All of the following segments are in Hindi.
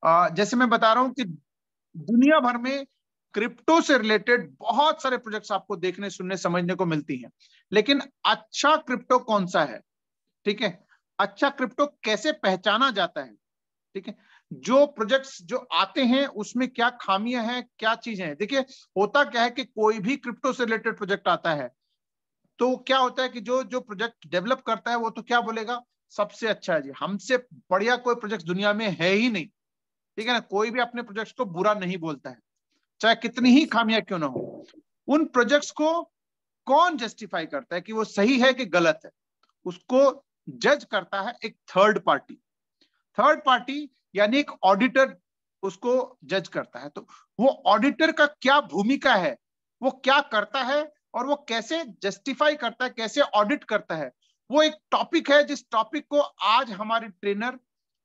जैसे मैं बता रहा हूं कि दुनिया भर में क्रिप्टो से रिलेटेड बहुत सारे प्रोजेक्ट्स आपको देखने, सुनने, समझने को मिलती हैं, लेकिन अच्छा क्रिप्टो कौन सा है, ठीक है, अच्छा क्रिप्टो कैसे पहचाना जाता है, ठीक है, जो प्रोजेक्ट्स जो आते हैं उसमें क्या खामियां हैं, क्या चीजें हैं। देखिए, होता क्या है कि कोई भी क्रिप्टो से रिलेटेड प्रोजेक्ट आता है तो क्या होता है कि जो जो प्रोजेक्ट डेवलप करता है वो तो क्या बोलेगा, सबसे अच्छा है जी, हमसे बढ़िया कोई प्रोजेक्ट दुनिया में है ही नहीं, ठीक है ना। कोई भी अपने प्रोजेक्ट्स को बुरा नहीं बोलता है, चाहे कितनी ही खामियां क्यों ना हो। उन प्रोजेक्ट्स को कौन जस्टिफाई करता है कि वो सही है कि गलत है, उसको जज करता है एक थर्ड पार्टी। थर्ड पार्टी यानी एक ऑडिटर उसको जज करता है। तो वो ऑडिटर का क्या भूमिका है, वो क्या करता है और वो कैसे जस्टिफाई करता है, कैसे ऑडिट करता है, वो एक टॉपिक है जिस टॉपिक को आज हमारे ट्रेनर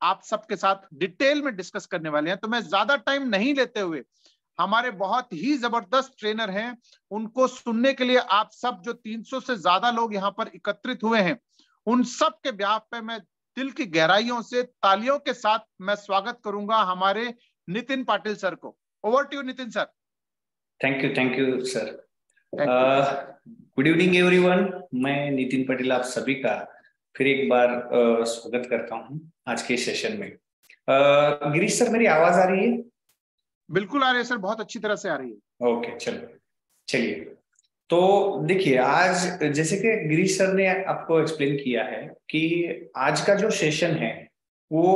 आप सबके साथ डिटेल में डिस्कस करने वाले हैं। तो मैं ज्यादा टाइम नहीं लेते हुए, हमारे बहुत ही जबरदस्त ट्रेनर हैं, उनको सुनने के लिए आप सब जो 300 से ज्यादा लोग यहाँ पर एकत्रित हुए हैं, उन सब के ब्याह पे मैं दिल की गहराइयों से तालियों के साथ मैं स्वागत करूंगा हमारे नितिन पाटिल सर को। Over to you Nitin sir. Thank you sir. Thank you. Good evening everyone. मैं नितिन पाटिल आप सभी का फिर एक बार स्वागत करता हूं आज के सेशन में। गिरीश सर, मेरी आवाज आ रही है? बिल्कुल आ रही है सर, बहुत अच्छी तरह से आ रही है। ओके, चलिए। तो देखिए, आज जैसे कि गिरीश सर ने आपको एक्सप्लेन किया है कि आज का जो सेशन है वो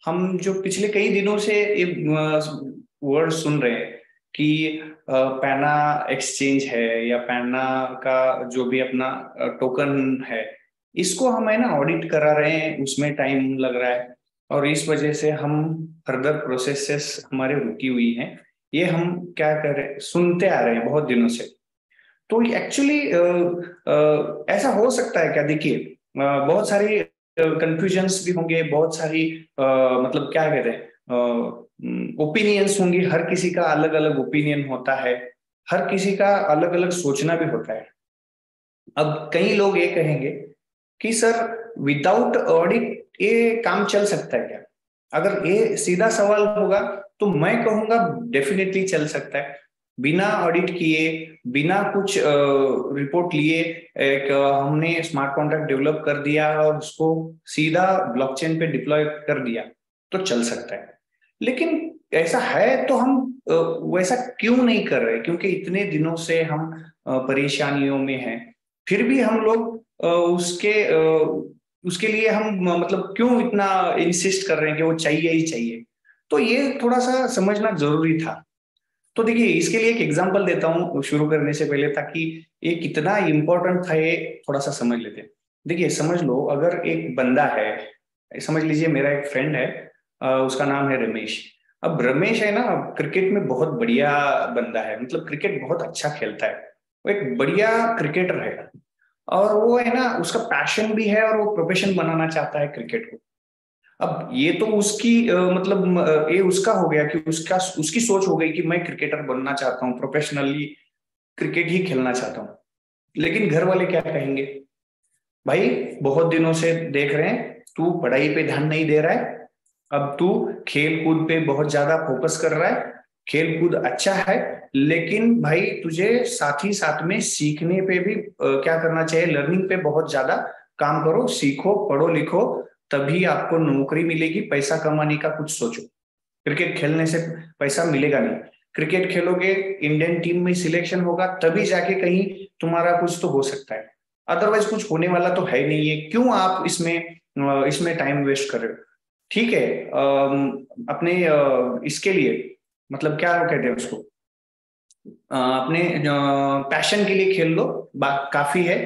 हम जो पिछले कई दिनों से वर्ड सुन रहे हैं कि पैना एक्सचेंज है या पैना का जो भी अपना टोकन है, इसको हम है ना ऑडिट करा रहे हैं, उसमें टाइम लग रहा है और इस वजह से हम फर्दर प्रोसेसेस हमारे रुकी हुई हैं। ये हम क्या कर रहे सुनते आ रहे हैं बहुत दिनों से। तो एक्चुअली ऐसा हो सकता है क्या? देखिए, बहुत सारी कंफ्यूजन्स भी होंगे, बहुत सारी मतलब क्या कहते हैं ओपिनियंस होंगी। हर किसी का अलग अलग ओपिनियन होता है, हर किसी का अलग अलग सोचना भी होता है। अब कई लोग ये कहेंगे कि सर विदाउट ऑडिट ये काम चल सकता है क्या? अगर ये सीधा सवाल होगा तो मैं कहूंगा डेफिनेटली चल सकता है। बिना ऑडिट किए, बिना कुछ रिपोर्ट लिए एक हमने स्मार्ट कॉन्ट्रैक्ट डेवलप कर दिया और उसको सीधा ब्लॉकचेन पे डिप्लॉय कर दिया तो चल सकता है। लेकिन ऐसा है तो हम वैसा क्यों नहीं कर रहे? क्योंकि इतने दिनों से हम परेशानियों में हैं, फिर भी हम लोग उसके लिए हम मतलब क्यों इतना इंसिस्ट कर रहे हैं कि वो चाहिए ही चाहिए? तो ये थोड़ा सा समझना जरूरी था। तो देखिए, इसके लिए एक एग्जांपल देता हूँ शुरू करने से पहले, ताकि ये कितना इंपॉर्टेंट था ये थोड़ा सा समझ लेते हैं। देखिए, समझ लो अगर एक बंदा है, समझ लीजिए मेरा एक फ्रेंड है, उसका नाम है रमेश। अब रमेश है ना, क्रिकेट में बहुत बढ़िया बंदा है, मतलब क्रिकेट बहुत अच्छा खेलता है, वो एक बढ़िया क्रिकेटर है और वो है ना उसका पैशन भी है और वो प्रोफेशन बनाना चाहता है क्रिकेट को। अब ये तो उसकी मतलब ये उसका हो गया कि उसकी सोच हो गई कि मैं क्रिकेटर बनना चाहता हूँ, प्रोफेशनली क्रिकेट ही खेलना चाहता हूँ। लेकिन घर वाले क्या कहेंगे? भाई बहुत दिनों से देख रहे हैं तू पढ़ाई पे ध्यान नहीं दे रहा है, अब तू खेल कूद पे बहुत ज्यादा फोकस कर रहा है, खेल कूद अच्छा है लेकिन भाई तुझे साथ ही साथ में सीखने पे भी क्या करना चाहिए, लर्निंग पे बहुत ज्यादा काम करो, सीखो, पढ़ो लिखो, तभी आपको नौकरी मिलेगी। पैसा कमाने का कुछ सोचो, क्रिकेट खेलने से पैसा मिलेगा नहीं। क्रिकेट खेलोगे, इंडियन टीम में सिलेक्शन होगा, तभी जाके कहीं तुम्हारा कुछ तो हो सकता है, अदरवाइज कुछ होने वाला तो है नहीं है। क्यों आप इसमें टाइम वेस्ट कर रहे हो? ठीक है, अपने इसके लिए मतलब क्या कहते हैं उसको, अपने पैशन के लिए खेल लो, बात काफी है,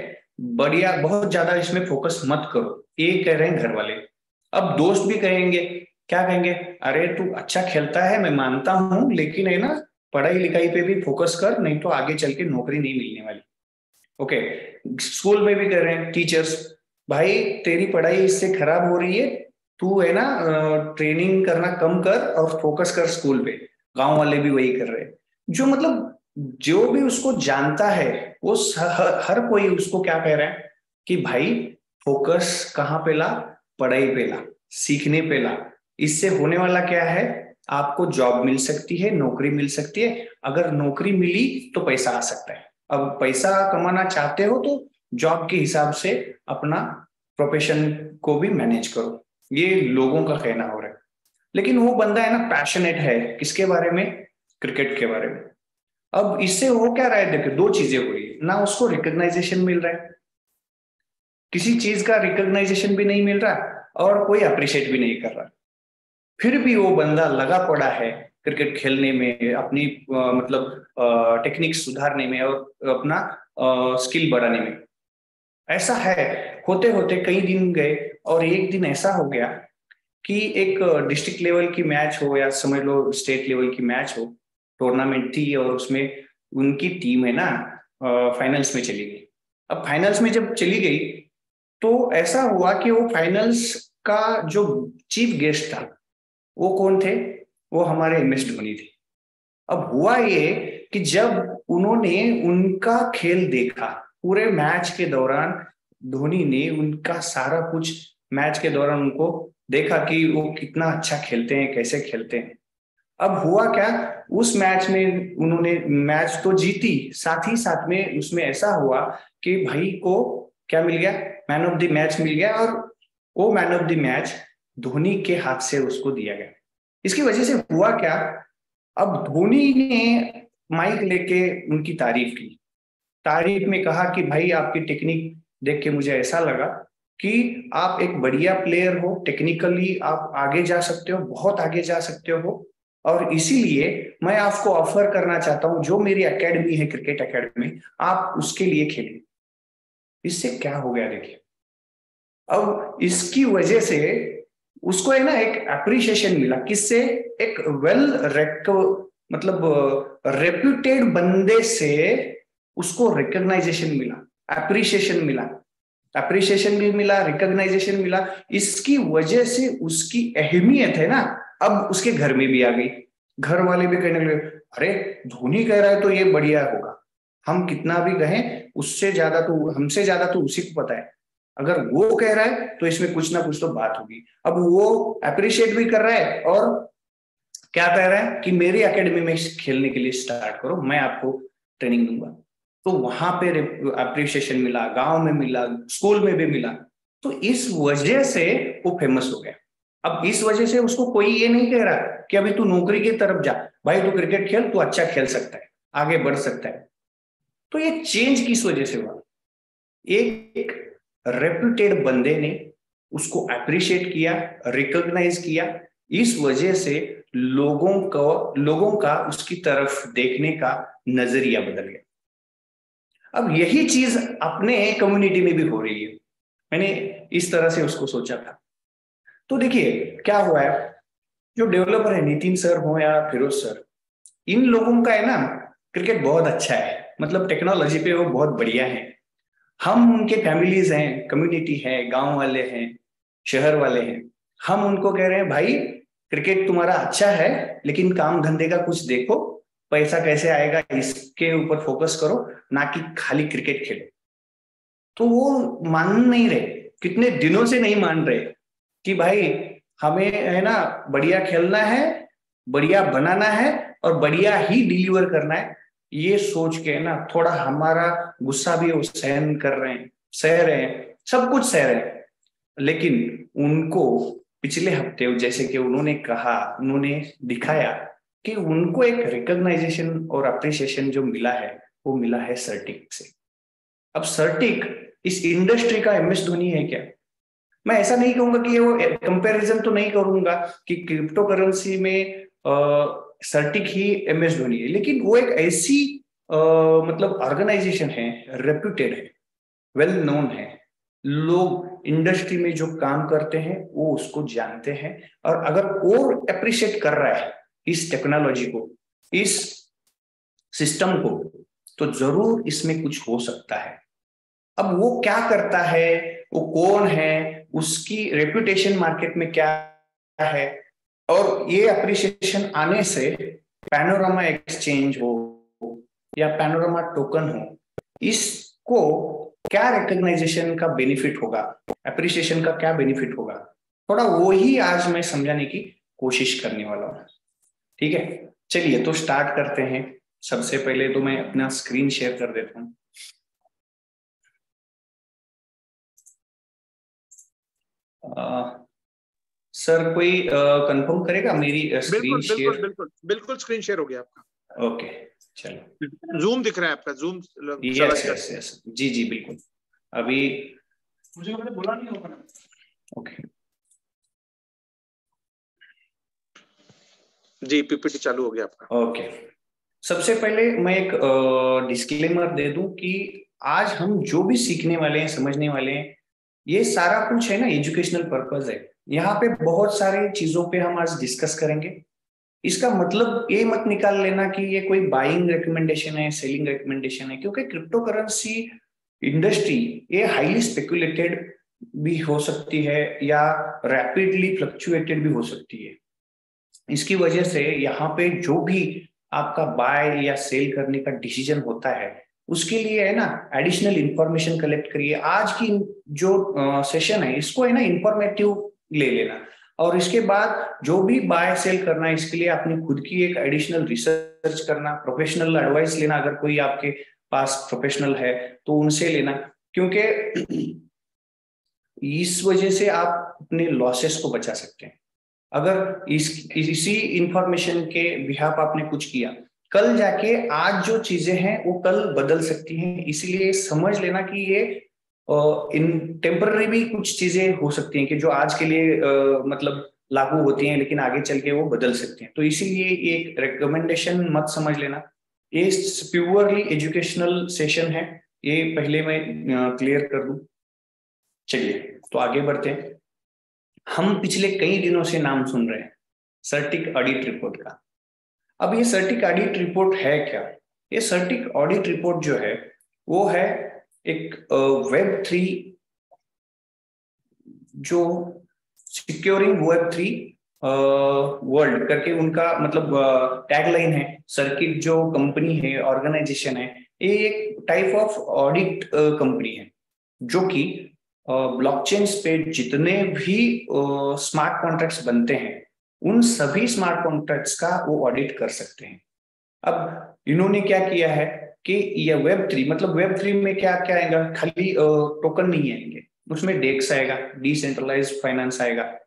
बढ़िया, बहुत ज्यादा इसमें फोकस मत करो, ये कह रहे हैं घर वाले। अब दोस्त भी कहेंगे, क्या कहेंगे? अरे तू अच्छा खेलता है मैं मानता हूं, लेकिन है ना पढ़ाई लिखाई पे भी फोकस कर, नहीं तो आगे चल के नौकरी नहीं मिलने वाली। ओके, स्कूल में भी कर रहे हैं टीचर्स, भाई तेरी पढ़ाई इससे खराब हो रही है, तू है ना ट्रेनिंग करना कम कर और फोकस कर स्कूल पे। गांव वाले भी वही कर रहे हैं। जो मतलब जो भी उसको जानता है वो हर कोई उसको क्या कह रहा है कि भाई फोकस कहाँ पे ला? पढ़ाई पे ला, सीखने पे ला, इससे होने वाला क्या है, आपको जॉब मिल सकती है, नौकरी मिल सकती है। अगर नौकरी मिली तो पैसा आ सकता है। अब पैसा कमाना चाहते हो तो जॉब के हिसाब से अपना प्रोफेशन को भी मैनेज करो, ये लोगों का कहना हो रहा है। लेकिन वो बंदा है ना पैशनेट है किसके बारे में, क्रिकेट के बारे में। अब इससे हो क्या रहा है, देखो दो चीजें हो रही है, ना उसको रिकॉग्नाइजेशन मिल रहा है, किसी चीज का रिकॉग्नाइजेशन भी नहीं मिल रहा और कोई अप्रिशिएट भी नहीं कर रहा, फिर भी वो बंदा लगा पड़ा है क्रिकेट खेलने में, अपनी मतलब टेक्निक सुधारने में और अपना स्किल बढ़ाने में। ऐसा है, होते होते कई दिन गए और एक दिन ऐसा हो गया कि एक डिस्ट्रिक्ट लेवल की मैच हो या समझ लो स्टेट लेवल की मैच हो, टूर्नामेंट थी और उसमें उनकी टीम है ना फाइनल्स में चली गई। अब फाइनल्स में जब चली गई तो ऐसा हुआ कि वो फाइनल्स का जो चीफ गेस्ट था वो कौन थे, वो हमारे MS धोनी थे। अब हुआ ये कि जब उन्होंने उनका खेल देखा पूरे मैच के दौरान, धोनी ने उनका सारा कुछ मैच के दौरान उनको देखा कि वो कितना अच्छा खेलते हैं, कैसे खेलते हैं। अब हुआ क्या, उस मैच में उन्होंने मैच तो जीती, साथ ही साथ में उसमें ऐसा हुआ कि भाई को क्या मिल गया, मैन ऑफ द मैच मिल गया, और वो man of the match Dhoni के हाथ से उसको दिया गया। इसकी वजह से हुआ क्या, अब धोनी ने माइक लेके उनकी तारीफ की, तारीफ में कहा कि भाई आपकी टेक्निक देख के मुझे ऐसा लगा कि आप एक बढ़िया प्लेयर हो, टेक्निकली आप आगे जा सकते हो, बहुत आगे जा सकते हो, और इसीलिए मैं आपको ऑफर करना चाहता हूं जो मेरी एकेडमी है, क्रिकेट एकेडमी, आप उसके लिए खेलें। इससे क्या हो गया देखिए, अब इसकी वजह से उसको है ना एक अप्रिशिएशन मिला, किससे, एक वेल मतलब रेप्यूटेड बंदे से उसको रिकॉग्नाइजेशन मिला, अप्रिशिएशन मिला, अप्रिशिएशन भी मिला, रिकॉग्नाइजेशन मिला। इसकी वजह से उसकी अहमियत है ना अब उसके घर में भी आ गई, घर वाले भी कहने लगे अरे धोनी कह रहा है तो ये बढ़िया होगा, हम कितना भी कहें उससे ज्यादा तो, हमसे ज्यादा तो उसी को पता है, अगर वो कह रहा है तो इसमें कुछ ना कुछ तो बात होगी। अब वो अप्रिशिएट भी कर रहा है और क्या कह रहा है कि मेरी एकेडमी में खेलने के लिए स्टार्ट करो, मैं आपको ट्रेनिंग दूंगा। तो वहां पे अप्रिशिएशन मिला, गांव में मिला, स्कूल में भी मिला, तो इस वजह से वो फेमस हो गया। अब इस वजह से उसको कोई ये नहीं कह रहा कि अभी तू नौकरी की तरफ जा, भाई तू क्रिकेट खेल, तू अच्छा खेल सकता है, आगे बढ़ सकता है। तो ये चेंज किस वजह से हुआ, एक रेप्यूटेड बंदे ने उसको अप्रिशिएट किया, रिकॉग्नाइज किया, इस वजह से लोगों का उसकी तरफ देखने का नजरिया बदल गया। अब यही चीज अपने कम्युनिटी में भी हो रही है, मैंने इस तरह से उसको सोचा था। तो देखिए क्या हुआ है, जो डेवलपर है नितिन सर हो या फिरोज सर, इन लोगों का है ना क्रिकेट बहुत अच्छा है, मतलब टेक्नोलॉजी पे वो बहुत बढ़िया है। हम उनके फैमिलीज हैं, कम्युनिटी है, गांव वाले हैं, शहर वाले हैं, हम उनको कह रहे हैं भाई क्रिकेट तुम्हारा अच्छा है लेकिन काम धंधे का कुछ देखो, पैसा कैसे आएगा इसके ऊपर फोकस करो, ना कि खाली क्रिकेट खेलो। तो वो मान नहीं रहे, कितने दिनों से नहीं मान रहे कि भाई हमें है ना बढ़िया खेलना है, बढ़िया बनाना है और बढ़िया ही डिलीवर करना है। ये सोच के ना थोड़ा हमारा गुस्सा भी वो सहन कर रहे हैं, सह रहे हैं, सब कुछ सह रहे हैं, लेकिन उनको पिछले हफ्ते जैसे कि उन्होंने कहा, उन्होंने दिखाया कि उनको एक रिकॉग्नाइजेशन और अप्रिसिएशन जो मिला है वो मिला है सर्टिक से। अब सर्टिक इस इंडस्ट्री का MS धोनी है क्या? मैं ऐसा नहीं कहूंगा कि वो कंपैरिजन तो नहीं करूंगा कि क्रिप्टो करेंसी में सर्टिक ही MS धोनी है, लेकिन वो एक ऐसी मतलब ऑर्गेनाइजेशन है, रेप्यूटेड है, वेल नोन है, लोग इंडस्ट्री में जो काम करते हैं वो उसको जानते हैं, और अगर और अप्रिशिएट कर रहा है इस टेक्नोलॉजी को, इस सिस्टम को, तो जरूर इसमें कुछ हो सकता है। अब वो क्या करता है, वो कौन है, उसकी रेपुटेशन मार्केट में क्या है, और ये अप्रिशिएशन आने से पैनोरामा एक्सचेंज हो या पैनोरामा टोकन हो, इसको क्या रिकॉग्नाइजेशन का बेनिफिट होगा, अप्रिशिएशन का क्या बेनिफिट होगा, थोड़ा वो ही आज मैं समझाने की कोशिश करने वाला हूँ। ठीक है, चलिए तो स्टार्ट करते हैं। सबसे पहले तो मैं अपना स्क्रीन शेयर कर देता हूँ। सर कोई कंफर्म करेगा मेरी स्क्रीन बिल्कुल बिल्कुल शेयर? बिल्कुल बिल्कुल स्क्रीन शेयर हो गया आपका। ओके, चलो। जूम दिख रहा है आपका, जूम यस यस यस, जी जी बिल्कुल। अभी मुझे मैंने बोला नहीं होगा। ओके जी, पीपीटी चालू हो गया आपका। ओके। सबसे पहले मैं एक डिस्क्लेमर दे दूं कि आज हम जो भी सीखने वाले हैं, समझने वाले हैं, ये सारा कुछ है ना एजुकेशनल पर्पस है। यहाँ पे बहुत सारी चीजों पे हम आज डिस्कस करेंगे। इसका मतलब ये मत निकाल लेना कि ये कोई बाइंग रिकमेंडेशन है, सेलिंग रिकमेंडेशन है, क्योंकि क्रिप्टो करेंसी इंडस्ट्री ये हाईली स्पेकुलेटेड भी हो सकती है या रैपिडली फ्लक्चुएटेड भी हो सकती है। इसकी वजह से यहाँ पे जो भी आपका बाय या सेल करने का डिसीजन होता है, उसके लिए है ना एडिशनल इंफॉर्मेशन कलेक्ट करिए। आज की जो सेशन है इसको है ना इंफॉर्मेटिव ले लेना, और इसके बाद जो भी बाय सेल करना है इसके लिए अपनी खुद की एक एडिशनल रिसर्च करना, प्रोफेशनल एडवाइस लेना, अगर कोई आपके पास प्रोफेशनल है तो उनसे लेना, क्योंकि इस वजह से आप अपने लॉसेस को बचा सकते हैं। अगर इसी इंफॉर्मेशन के बिहाफ आपने कुछ किया, कल जाके आज जो चीजें हैं वो कल बदल सकती हैं। इसीलिए समझ लेना कि ये इन टेम्पररी भी कुछ चीजें हो सकती हैं कि जो आज के लिए मतलब लागू होती हैं, लेकिन आगे चल के वो बदल सकती हैं। तो इसीलिए ये एक रिकमेंडेशन मत समझ लेना, ये प्योरली एजुकेशनल सेशन है। ये पहले मैं क्लियर कर दूं। चलिए तो आगे बढ़ते हैं। हम पिछले कई दिनों से नाम सुन रहे हैं सर्टिक ऑडिट रिपोर्ट का। अब ये सर्टिक ऑडिट रिपोर्ट है क्या? ये सर्टिक ऑडिट रिपोर्ट जो है वो है एक वेब 3, जो सिक्योरिंग वेब 3 वर्ल्ड करके उनका मतलब टैगलाइन है। सर्किट जो कंपनी है, ऑर्गेनाइजेशन है, ये एक टाइप ऑफ ऑडिट कंपनी है जो कि ब्लॉकचेन पे जितने भी स्मार्ट कॉन्ट्रैक्ट्स बनते हैं उन सभी स्मार्ट कॉन्ट्रैक्ट्स का वो ऑडिट कर सकते हैं। अब इन्होंने क्या किया है कि ये वेब 3 मतलब वेब 3 में क्या क्या आएगा, खाली टोकन नहीं आएंगे, उसमें डेक्स आएगा, डिसेंट्रलाइज्ड फाइनेंस आएगा,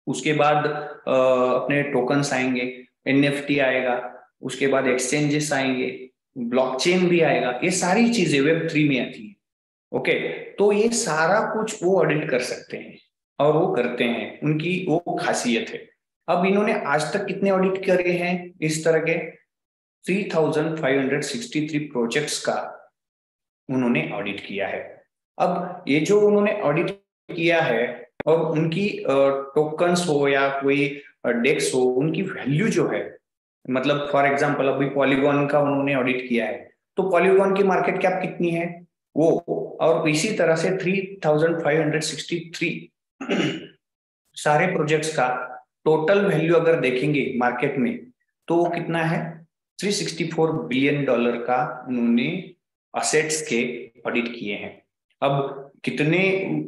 उसके बाद अपने टोकन्स आएंगे, एनएफटी आएगा, उसके बाद एक्सचेंजेस आएंगे, ब्लॉकचेन भी आएगा। ये सारी चीजें वेब 3 में आती है। ओके, तो ये सारा कुछ वो ऑडिट कर सकते हैं और वो करते हैं, उनकी वो खासियत है। अब इन्होंने आज तक कितने ऑडिट करे हैं इस तरह के? 3563 प्रोजेक्ट्स का उन्होंने ऑडिट किया है। अब ये जो उन्होंने ऑडिट किया है और उनकी टोकन्स हो या कोई डेक्स हो, उनकी वैल्यू जो है, मतलब फॉर एग्जांपल अभी पॉलीगॉन का उन्होंने ऑडिट किया है, तो पॉलीगॉन की मार्केट कैप कितनी है वो, और इसी तरह से 3563 सारे प्रोजेक्ट्स का टोटल वैल्यू अगर देखेंगे मार्केट में तो वो कितना है? $364 बिलियन का उन्होंने असेट्स के ऑडिट किए हैं। अब कितने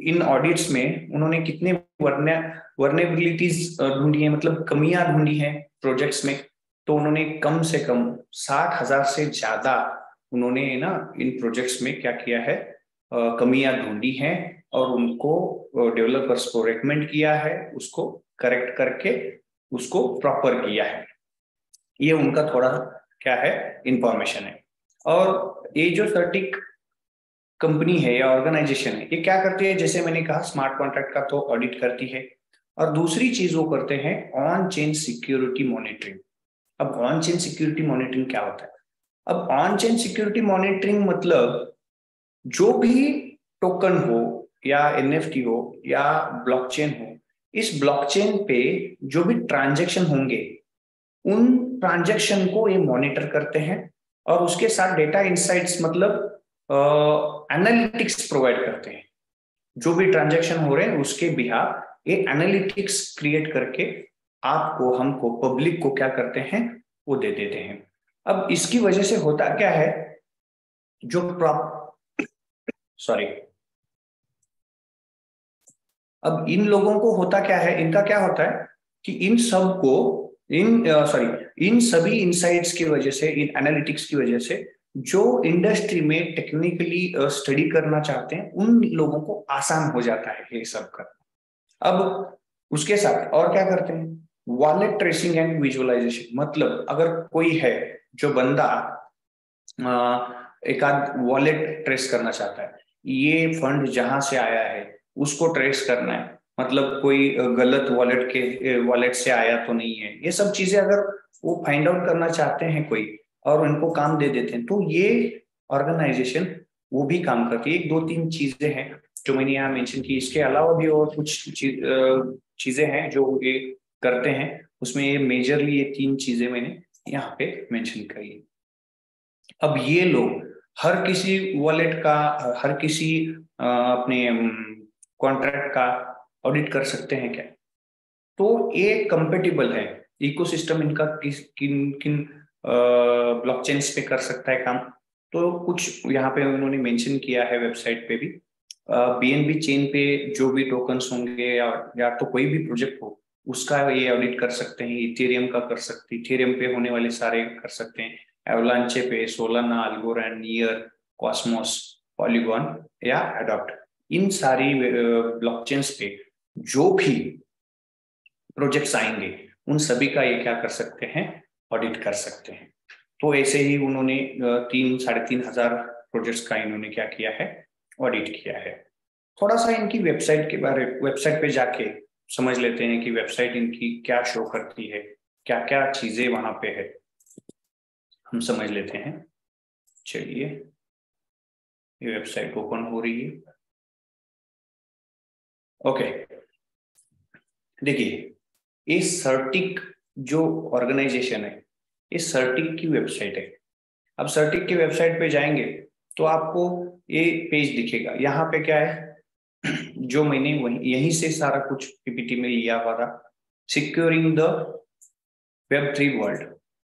इन ऑडिट्स में उन्होंने कितने वर्नेबिलिटीज ढूंढी है, मतलब कमियां ढूंढी हैं प्रोजेक्ट्स में, तो उन्होंने कम से कम 60,000 से ज्यादा उन्होंने ना इन प्रोजेक्ट्स में क्या किया है, कमियां ढूंढी हैं और उनको डेवलपर्स को रेकमेंड किया है, उसको करेक्ट करके उसको प्रॉपर किया है। ये उनका थोड़ा क्या है इंफॉर्मेशन है। और ये जो सर्टिक कंपनी है या ऑर्गेनाइजेशन है, ये क्या करती है? जैसे मैंने कहा स्मार्ट कॉन्ट्रैक्ट का तो ऑडिट करती है, और दूसरी चीज वो करते हैं ऑन चेन सिक्योरिटी मॉनिटरिंग। अब ऑन चेन सिक्योरिटी मॉनिटरिंग क्या होता है? अब ऑन चेन सिक्योरिटी मॉनिटरिंग मतलब जो भी टोकन हो या एनएफटी हो या ब्लॉकचेन हो, इस ब्लॉकचेन पे जो भी ट्रांजैक्शन होंगे उन ट्रांजैक्शन को ये मॉनिटर करते हैं और उसके साथ डेटा इनसाइट्स मतलब एनालिटिक्स प्रोवाइड करते हैं। जो भी ट्रांजैक्शन हो रहे हैं उसके बिहाफ ये एनालिटिक्स क्रिएट करके आपको, हमको, पब्लिक को क्या करते हैं, वो दे देते हैं। अब इसकी वजह से होता क्या है, जो अब इन लोगों को होता क्या है, इनका क्या होता है कि इन सभी इनसाइट्स की वजह से, इन एनालिटिक्स की वजह से जो इंडस्ट्री में टेक्निकली स्टडी करना चाहते हैं उन लोगों को आसान हो जाता है ये सब करना। अब उसके साथ और क्या करते हैं, वॉलेट ट्रेसिंग एंड विजुअलाइजेशन। मतलब अगर कोई है जो बंदा एक आध वॉलेट ट्रेस करना चाहता है, ये फंड जहां से आया है उसको ट्रेस करना है, मतलब कोई गलत वॉलेट से आया तो नहीं है, ये सब चीजें अगर वो फाइंड आउट करना चाहते हैं कोई और उनको काम दे देते हैं, तो ये ऑर्गेनाइजेशन वो भी काम करती है। एक दो तीन चीजें हैं जो मैंने यहाँ मेंशन की, इसके अलावा भी और कुछ चीजें हैं जो ये करते हैं, उसमें ये मेजरली ये तीन चीजें मैंने यहाँ पे मेंशन करी है। अब ये लोग हर किसी वॉलेट का, हर किसी अपने कॉन्ट्रैक्ट का ऑडिट कर सकते हैं क्या? तो ये कंपेटेबल है, इकोसिस्टम इनका किन किन ब्लॉकचेन्स पे कर सकता है काम, तो कुछ यहाँ पे उन्होंने मेंशन किया है वेबसाइट पे भी। बीएनबी चेन पे जो भी टोकन्स होंगे या तो कोई भी प्रोजेक्ट हो उसका ये ऑडिट कर सकते हैं। इथेरियम का कर सकते, इथेरियम पे होने वाले सारे कर सकते हैं, एवलांचे पे, सोलाना, अल्गोरांड, नियर, कॉस्मोस, पॉलीगॉन या एडॉप्ट, इन सारी ब्लॉकचेन्स पे जो भी प्रोजेक्ट्स आएंगे उन सभी का ये क्या कर सकते हैं, ऑडिट कर सकते हैं। तो ऐसे ही उन्होंने 3,500 प्रोजेक्ट्स का इन्होंने क्या किया है, ऑडिट किया है। थोड़ा सा इनकी वेबसाइट पे जाके समझ लेते हैं कि वेबसाइट इनकी क्या शो करती है, क्या क्या चीजें वहां पे है, हम समझ लेते हैं। चलिए, ये वेबसाइट ओपन हो रही है। ओके, देखिए ये सर्टिक जो ऑर्गेनाइजेशन है, ये सर्टिक की वेबसाइट है। अब सर्टिक की वेबसाइट पे जाएंगे तो आपको ये पेज दिखेगा। यहाँ पे क्या है जो मैंने यहीं से सारा कुछ पीपीटी में लिया हुआ था, सिक्योरिंग द Web3 वर्ल्ड।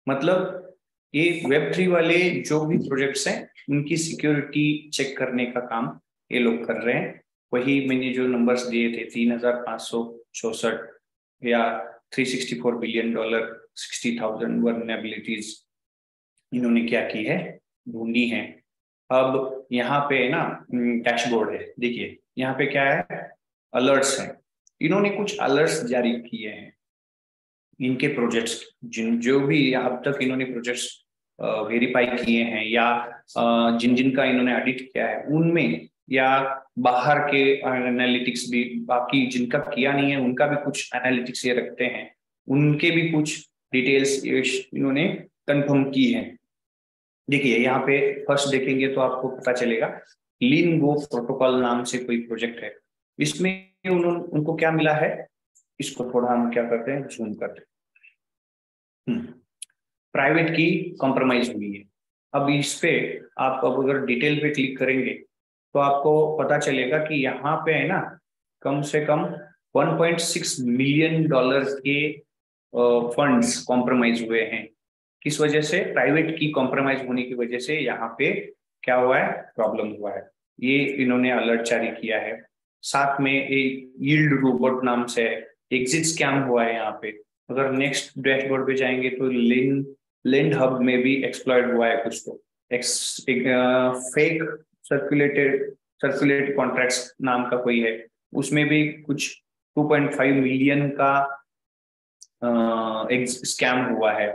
मतलब ये Web3 वाले जो भी प्रोजेक्ट्स हैं उनकी सिक्योरिटी चेक करने का काम ये लोग कर रहे हैं। वही मैंने जो नंबर्स दिए थे, 3,564 या $364 बिलियन, 60,000 वर्नरेबिलिटीज इन्होंने क्या की है, ढूंढी है। अब यहाँ पे ना डैशबोर्ड है, देखिए यहाँ पे क्या है, अलर्ट्स हैं। इन्होंने कुछ अलर्ट्स जारी किए हैं इनके प्रोजेक्ट्स, जो भी अब तक इन्होंने प्रोजेक्ट्स वेरीफाई किए हैं या जिन जिन का इन्होंने ऑडिट किया है उनमें, या बाहर के एनालिटिक्स भी, बाकी जिनका किया नहीं है उनका भी कुछ एनालिटिक्स ये रखते हैं, उनके भी कुछ डिटेल्स इन्होंने कंफर्म की है। देखिए यहाँ पे फर्स्ट देखेंगे तो आपको पता चलेगा, लिनगो प्रोटोकॉल नाम से कोई प्रोजेक्ट है। इसमें उनको क्या मिला है, इसको थोड़ा हम क्या करते हैं, जूम करते हैं। प्राइवेट की कॉम्प्रोमाइज हुई है। अब इस पे आप अब अगर डिटेल पे क्लिक करेंगे तो आपको पता चलेगा कि यहाँ पे है ना, कम से कम $1.6 मिलियन के फंड्स कॉम्प्रोमाइज हुए हैं। किस वजह से? प्राइवेट की कॉम्प्रोमाइज होने की वजह से यहाँ पे क्या हुआ है, प्रॉब्लम हुआ है। ये इन्होंने अलर्ट जारी किया है। साथ में एक यील्ड रोबोट नाम से एग्जिट स्कैम हुआ है यहाँ पे। अगर नेक्स्ट डैशबोर्ड पे जाएंगे तो लेंड हब में भी एक्सप्लॉइट हुआ है कुछ, तो फेक सर्कुलेट कॉन्ट्रैक्ट्स नाम का कोई है, उसमें भी कुछ 2.5 मिलियन का स्कैम हुआ है।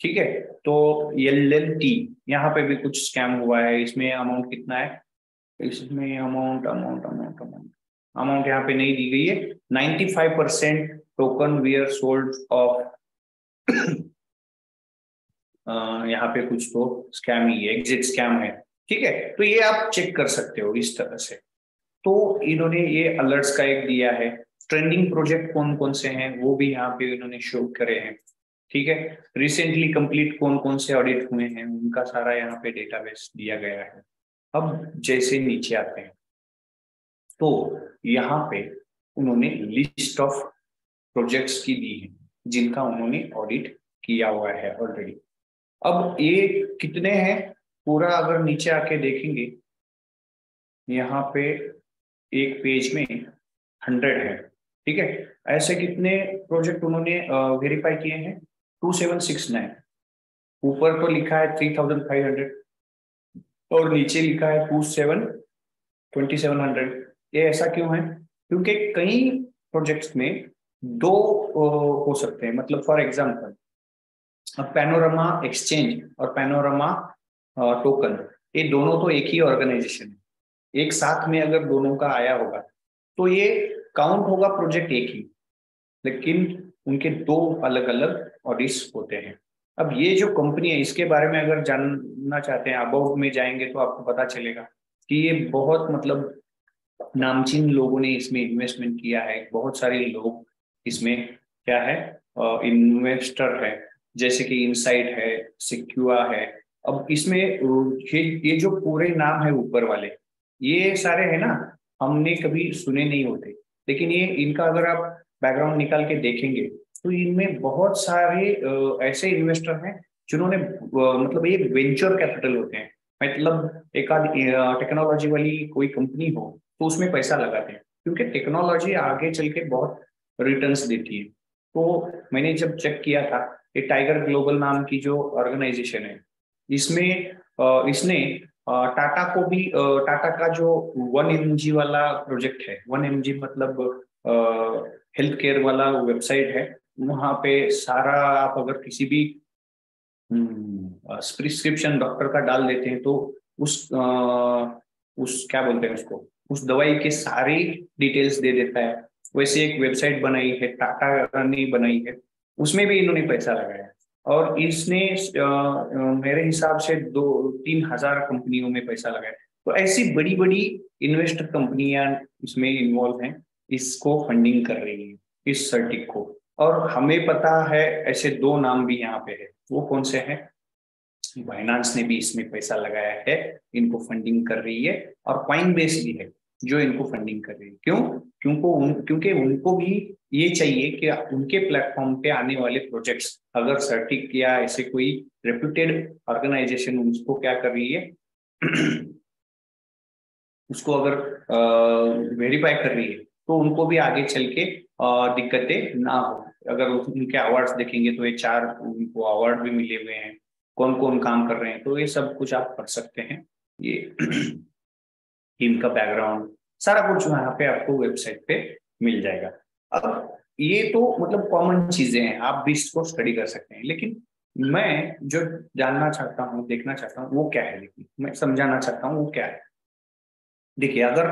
ठीक है, तो LLT यहाँ पे भी कुछ स्कैम हुआ है। इसमें अमाउंट कितना है, इसमें अमाउंट यहाँ पे नहीं दी गई है। 95% token we are sold off यहाँ पे कुछ तो स्कैम ही है, एग्जिट स्कैम है। ठीक है, तो ये आप चेक कर सकते हो इस तरह से। तो इन्होंने ये अलर्ट्स का एक दिया है। ट्रेंडिंग प्रोजेक्ट कौन कौन से हैं वो भी यहाँ पे इन्होंने शो करे हैं। ठीक है, रिसेंटली कंप्लीट कौन कौन से ऑडिट हुए हैं उनका सारा यहाँ पे डेटाबेस दिया गया है। अब जैसे नीचे आते हैं तो यहाँ पे उन्होंने लिस्ट ऑफ प्रोजेक्ट्स की दी है जिनका उन्होंने ऑडिट किया हुआ है ऑलरेडी। अब ये कितने हैं पूरा अगर नीचे आके देखेंगे, यहाँ पे एक पेज में 100 है, ठीक है। ऐसे कितने प्रोजेक्ट उन्होंने वेरीफाई किए हैं? 2769। ऊपर तो लिखा है 3500 और नीचे लिखा है 2700। ये ऐसा क्यों है? क्योंकि कई प्रोजेक्ट्स में दो हो सकते हैं। मतलब फॉर एग्जांपल पैनोरामा एक्सचेंज और पैनोरामा टोकन, ये दोनों तो एक ही ऑर्गेनाइजेशन है। एक साथ में अगर दोनों का आया होगा तो ये काउंट होगा प्रोजेक्ट एक ही, लेकिन उनके दो अलग अलग ऑडिट्स होते हैं। अब ये जो कंपनी है इसके बारे में अगर जानना चाहते हैं, अबाउट में जाएंगे तो आपको पता चलेगा कि ये बहुत मतलब नामचीन लोगों ने इसमें इन्वेस्टमेंट किया है। बहुत सारे लोग इसमें क्या है, इन्वेस्टर है, जैसे कि इनसाइट है, सिक्यूआ है। अब इसमें ये जो पूरे नाम है ऊपर वाले, ये सारे है ना, हमने कभी सुने नहीं होते, लेकिन ये इनका अगर आप बैकग्राउंड निकाल के देखेंगे तो इनमें बहुत सारे ऐसे इन्वेस्टर हैं जिन्होंने मतलब ये वेंचर कैपिटल होते हैं। मतलब एक आध टेक्नोलॉजी वाली कोई कंपनी हो तो उसमें पैसा लगाते हैं, क्योंकि टेक्नोलॉजी आगे चल के बहुत रिटर्न्स देती है। तो मैंने जब चेक किया था, ये टाइगर ग्लोबल नाम की जो ऑर्गेनाइजेशन है, इसमें इसने टाटा को भी, टाटा का जो 1 mg वाला प्रोजेक्ट है, 1 mg मतलब हेल्थ केयर वाला वेबसाइट है, वहां पे सारा आप अगर किसी भी प्रिस्क्रिप्शन डॉक्टर का डाल देते हैं तो उस क्या बोलते हैं उसको, उस दवाई के सारी डिटेल्स दे देता है। वैसे एक वेबसाइट बनाई है, टाटा ने बनाई है, उसमें भी इन्होंने पैसा लगाया है। और इसने मेरे हिसाब से 2-3 हजार कंपनियों में पैसा लगाया। तो ऐसी बड़ी बड़ी इन्वेस्टर कंपनियां इसमें इन्वॉल्व हैं, इसको फंडिंग कर रही है, इस सर्टिक को। और हमें पता है ऐसे दो नाम भी यहाँ पे है, वो कौन से हैं? बाइनांस ने भी इसमें पैसा लगाया है, इनको फंडिंग कर रही है। और कॉइन बेस भी है जो इनको फंडिंग कर रही है। क्यों? क्योंकि उनको भी ये चाहिए कि उनके प्लेटफॉर्म पे आने वाले प्रोजेक्ट्स, अगर सर्टिक या ऐसे कोई रेप्यूटेड ऑर्गेनाइजेशन उसको क्या कर रही है उसको अगर वेरीफाई कर रही है तो उनको भी आगे चल के दिक्कतें ना हो। अगर उनके अवार्ड्स देखेंगे तो ये 4 उनको अवार्ड भी मिले हुए हैं, कौन कौन काम कर रहे हैं, तो ये सब कुछ आप पढ़ सकते हैं। ये टीम का बैकग्राउंड सारा कुछ यहाँ पे आपको वेबसाइट पे मिल जाएगा। अब ये तो मतलब कॉमन चीजें हैं, आप भी इसको स्टडी कर सकते हैं। लेकिन मैं जो जानना चाहता हूँ, देखना चाहता हूँ वो क्या है, लेकिन मैं समझाना चाहता हूँ वो क्या है। देखिए, अगर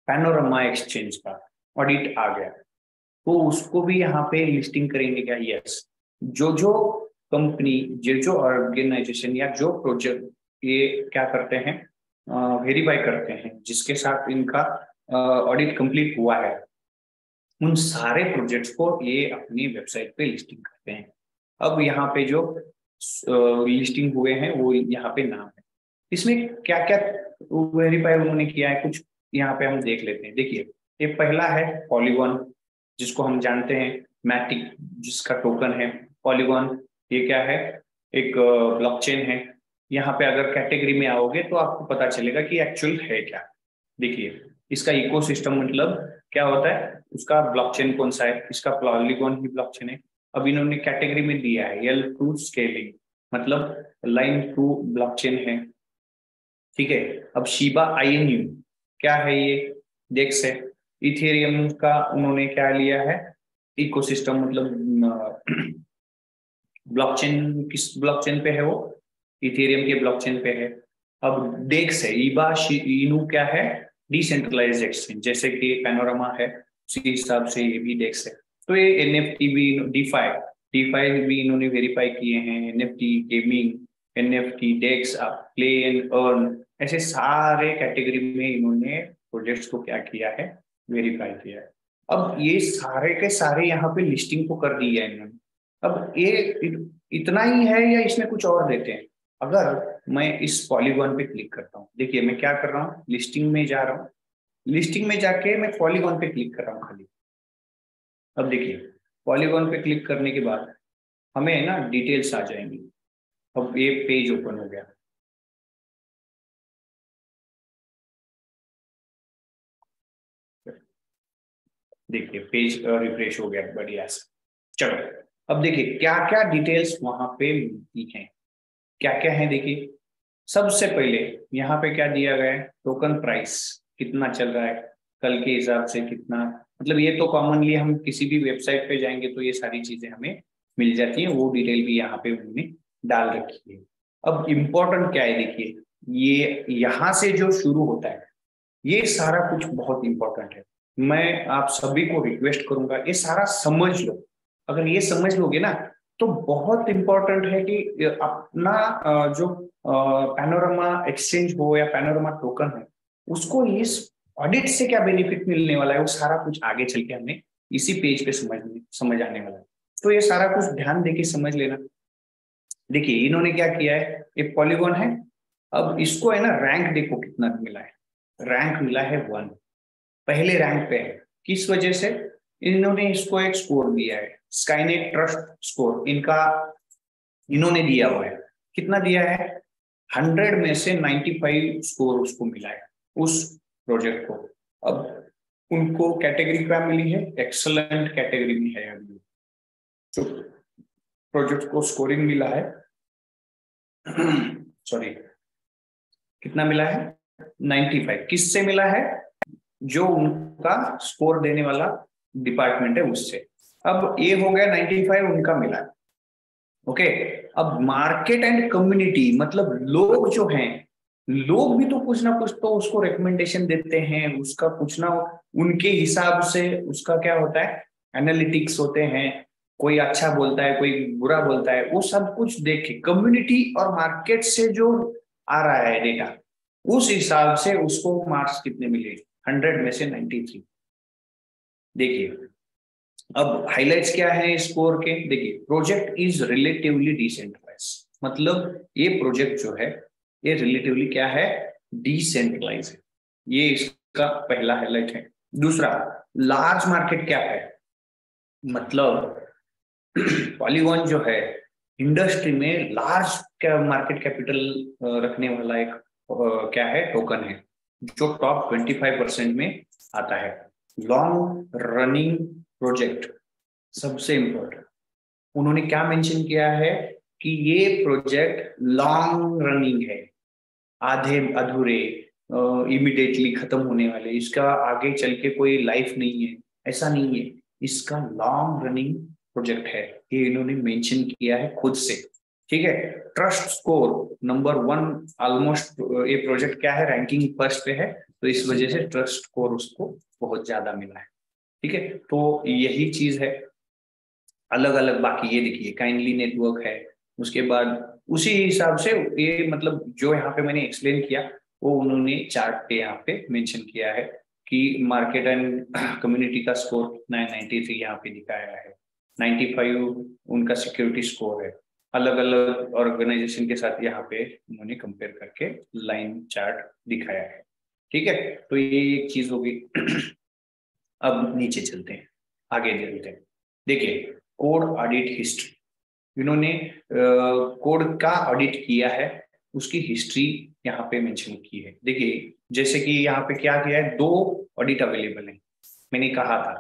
पैनोरमा एक्सचेंज का ऑडिट आ गया तो उसको भी यहाँ पे लिस्टिंग करेंगे क्या? यस। जो जो कंपनी, जो जो ऑर्गेनाइजेशन या जो प्रोजेक्ट ये क्या करते हैं, वेरीफाई करते हैं, जिसके साथ इनका ऑडिट कंप्लीट हुआ है, उन सारे प्रोजेक्ट्स को ये अपनी वेबसाइट पे लिस्टिंग करते हैं। अब यहाँ पे जो लिस्टिंग हुए हैं वो यहाँ पे नाम है। इसमें क्या क्या वेरीफाई उन्होंने किया है कुछ यहाँ पे हम देख लेते हैं। देखिए, ये पहला है पॉलीगॉन, जिसको हम जानते हैं मैटिक, जिसका टोकन है पॉलीगॉन। ये क्या है? एक ब्लॉकचेन है। यहाँ पे अगर कैटेगरी में आओगे तो आपको पता चलेगा कि एक्चुअल है क्या। देखिए, इसका इकोसिस्टम मतलब क्या होता है, उसका ब्लॉकचेन कौन सा है, इसका पॉलीगॉन ही ब्लॉकचेन है। अब इन्होंने कैटेगरी में दिया है L2 स्केलिंग, मतलब लाइन 2 ब्लॉकचेन है, ठीक है। अब शिबा INU क्या है? ये डेक्स है। इथेरियम का उन्होंने क्या लिया है? इकोसिस्टम, मतलब ब्लॉकचेन, किस ब्लॉकचेन पे है वो? इथेरियम के ब्लॉकचेन पे है। अब डेक्स है, ईबा इनू क्या है? डिसेंट्रलाइज्ड एक्सचेंज, जैसे कि पैनोरामा है उसी हिसाब से ये भी डेक्स है। तो ये NFT भी, डीफाई डीफाई भी इन्होंने वेरीफाई किए हैं। NFT gaming, NFT DEX, play and earn, ऐसे सारे कैटेगरी में इन्होंने प्रोजेक्ट्स को क्या किया है? वेरीफाई किया है। अब ये सारे के सारे यहाँ पे लिस्टिंग को कर दी है इन्होंने। अब ये इतना ही है या इसमें कुछ और देते हैं? अगर मैं इस पॉलीगॉन पे क्लिक करता हूँ, देखिए मैं क्या कर रहा हूँ, लिस्टिंग में जा रहा हूँ, लिस्टिंग में जाके मैं पॉलीगॉन पे क्लिक कर रहा हूँ खाली। अब देखिए, पॉलीगॉन पे क्लिक करने के बाद हमें ना डिटेल्स आ जाएंगी। अब ये पेज ओपन हो गया। देखिए पेज रिफ्रेश हो गया, बढ़िया से। चलो अब देखिए क्या क्या डिटेल्स वहां पे मिलती हैं, क्या क्या है देखिए। सबसे पहले यहाँ पे क्या दिया गया है, टोकन प्राइस कितना चल रहा है कल के हिसाब से कितना, मतलब ये तो कॉमनली हम किसी भी वेबसाइट पे जाएंगे तो ये सारी चीजें हमें मिल जाती हैं, वो डिटेल भी यहाँ पे उन्होंने डाल रखी है। अब इम्पोर्टेंट क्या है देखिए, ये यहाँ से जो शुरू होता है ये सारा कुछ बहुत इंपॉर्टेंट है। मैं आप सभी को रिक्वेस्ट करूंगा ये सारा समझ लो, अगर ये समझ लोगे ना तो बहुत इंपॉर्टेंट है कि अपना जो पैनोरामा एक्सचेंज हो या पैनोरामा टोकन है उसको इस ऑडिट से क्या बेनिफिट मिलने वाला है, वो सारा कुछ आगे चल के हमें इसी पेज पे समझ आने वाला है। तो ये सारा कुछ ध्यान देके समझ लेना। देखिए इन्होंने क्या किया है, एक पॉलीगॉन है, अब इसको है ना रैंक देखो कितना मिला है, रैंक मिला है 1, पहले रैंक पे है। किस वजह से, इन्होंने इसको एक स्कोर दिया है, स्काईनेट ट्रस्ट स्कोर इनका इन्होंने दिया हुआ है, कितना दिया है 100 में से 95 स्कोर उसको मिला है उस प्रोजेक्ट को। अब उनको कैटेगरी क्या मिली है, एक्सलेंट कैटेगरी में है अभी जो प्रोजेक्ट को स्कोरिंग मिला है सॉरी कितना मिला है 95, किससे मिला है, जो उनका स्कोर देने वाला डिपार्टमेंट है उससे। अब ये हो गया 95 उनका मिला, ओके। अब मार्केट एंड कम्युनिटी मतलब लोग जो हैं, लोग भी तो कुछ ना कुछ तो उसको रिकमेंडेशन देते हैं, उसका कुछ ना उनके हिसाब से उसका क्या होता है, एनालिटिक्स होते हैं, कोई अच्छा बोलता है कोई बुरा बोलता है, वो सब कुछ देख के कम्युनिटी और मार्केट से जो आ रहा है डेटा उस हिसाब से उसको मार्क्स कितने मिले, 100 में से 93। देखिए अब हाइलाइट्स क्या है स्कोर के, देखिए प्रोजेक्ट इज रिलेटिवली डिसेंट्रलाइज, मतलब ये प्रोजेक्ट जो है ये रिलेटिवली क्या है, डिसेंट्रलाइज है, ये इसका पहला हाईलाइट है। दूसरा लार्ज मार्केट क्या है, मतलब पॉलीगॉन जो है इंडस्ट्री में लार्ज क्या मार्केट कैपिटल रखने वाला एक क्या है टोकन है जो टॉप 25% में आता है। लॉन्ग रनिंग प्रोजेक्ट सबसे इंपॉर्टेंट, उन्होंने क्या मेंशन किया है कि ये प्रोजेक्ट लॉन्ग रनिंग है, आधे अधूरे इमिडिएटली खत्म होने वाले, इसका आगे चल के कोई लाइफ नहीं है, ऐसा नहीं है, इसका लॉन्ग रनिंग प्रोजेक्ट है, ये इन्होंने मेंशन किया है खुद से, ठीक है। ट्रस्ट स्कोर नंबर 1 ऑलमोस्ट, ये प्रोजेक्ट क्या है रैंकिंग फर्स्ट पे है, तो इस वजह से ट्रस्ट स्कोर उसको बहुत ज्यादा मिला है, ठीक है। तो यही चीज है, अलग अलग बाकी ये देखिए काइंडली नेटवर्क है, उसके बाद उसी हिसाब से ये मतलब जो यहाँ पे मैंने एक्सप्लेन किया वो उन्होंने चार्ट पे यहाँ पे मेंशन किया है कि मार्केट एंड कम्युनिटी का स्कोर कितना है, 93 यहाँ पे दिखाया है, 95 उनका सिक्योरिटी स्कोर है, अलग अलग ऑर्गेनाइजेशन के साथ यहाँ पे उन्होंने कंपेयर करके लाइन चार्ट दिखाया है, ठीक है। तो ये एक चीज होगी। अब नीचे चलते हैं, आगे चलते हैं, देखिए कोड ऑडिट हिस्ट्री, इन्होंने कोड का ऑडिट किया है उसकी हिस्ट्री यहाँ पे मेंशन की है। देखिए जैसे कि यहाँ पे क्या किया है, 2 ऑडिट अवेलेबल है, मैंने कहा था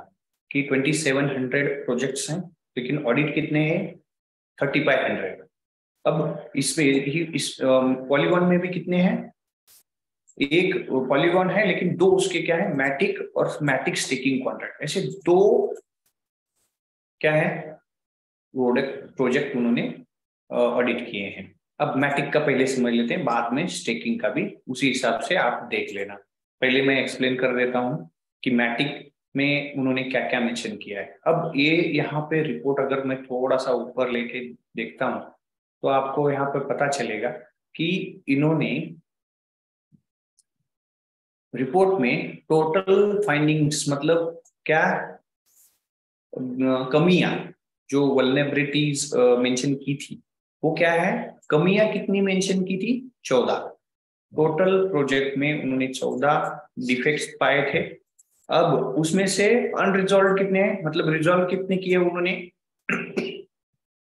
कि 2700 प्रोजेक्ट्स हैं लेकिन ऑडिट कितने हैं 3500। अब इसमें इस पॉलीगॉन में भी कितने हैं, एक पॉलीगॉन है लेकिन 2 उसके क्या है मैटिक और मैटिक स्टेकिंग कॉन्ट्रैक्ट, ऐसे 2 क्या है प्रोजेक्ट उन्होंने ऑडिट किए हैं। अब मैटिक का पहले समझ लेते हैं, बाद में स्टेकिंग का भी उसी हिसाब से आप देख लेना। पहले मैं एक्सप्लेन कर देता हूं कि मैटिक में उन्होंने क्या क्या मेंशन किया है। अब ये यहाँ पे रिपोर्ट अगर मैं थोड़ा सा ऊपर लेके देखता हूं तो आपको यहाँ पे पता चलेगा कि इन्होंने रिपोर्ट में टोटल फाइंडिंग्स मतलब क्या कमियां जो वल्नरेबिलिटीज मेंशन की थी वो क्या है, कमियां कितनी मेंशन की थी 14, टोटल प्रोजेक्ट में उन्होंने 14 डिफेक्ट्स पाए थे। अब उसमें से अनरिजॉल्व कितने हैं, मतलब रिजॉल्व कितने किए उन्होंने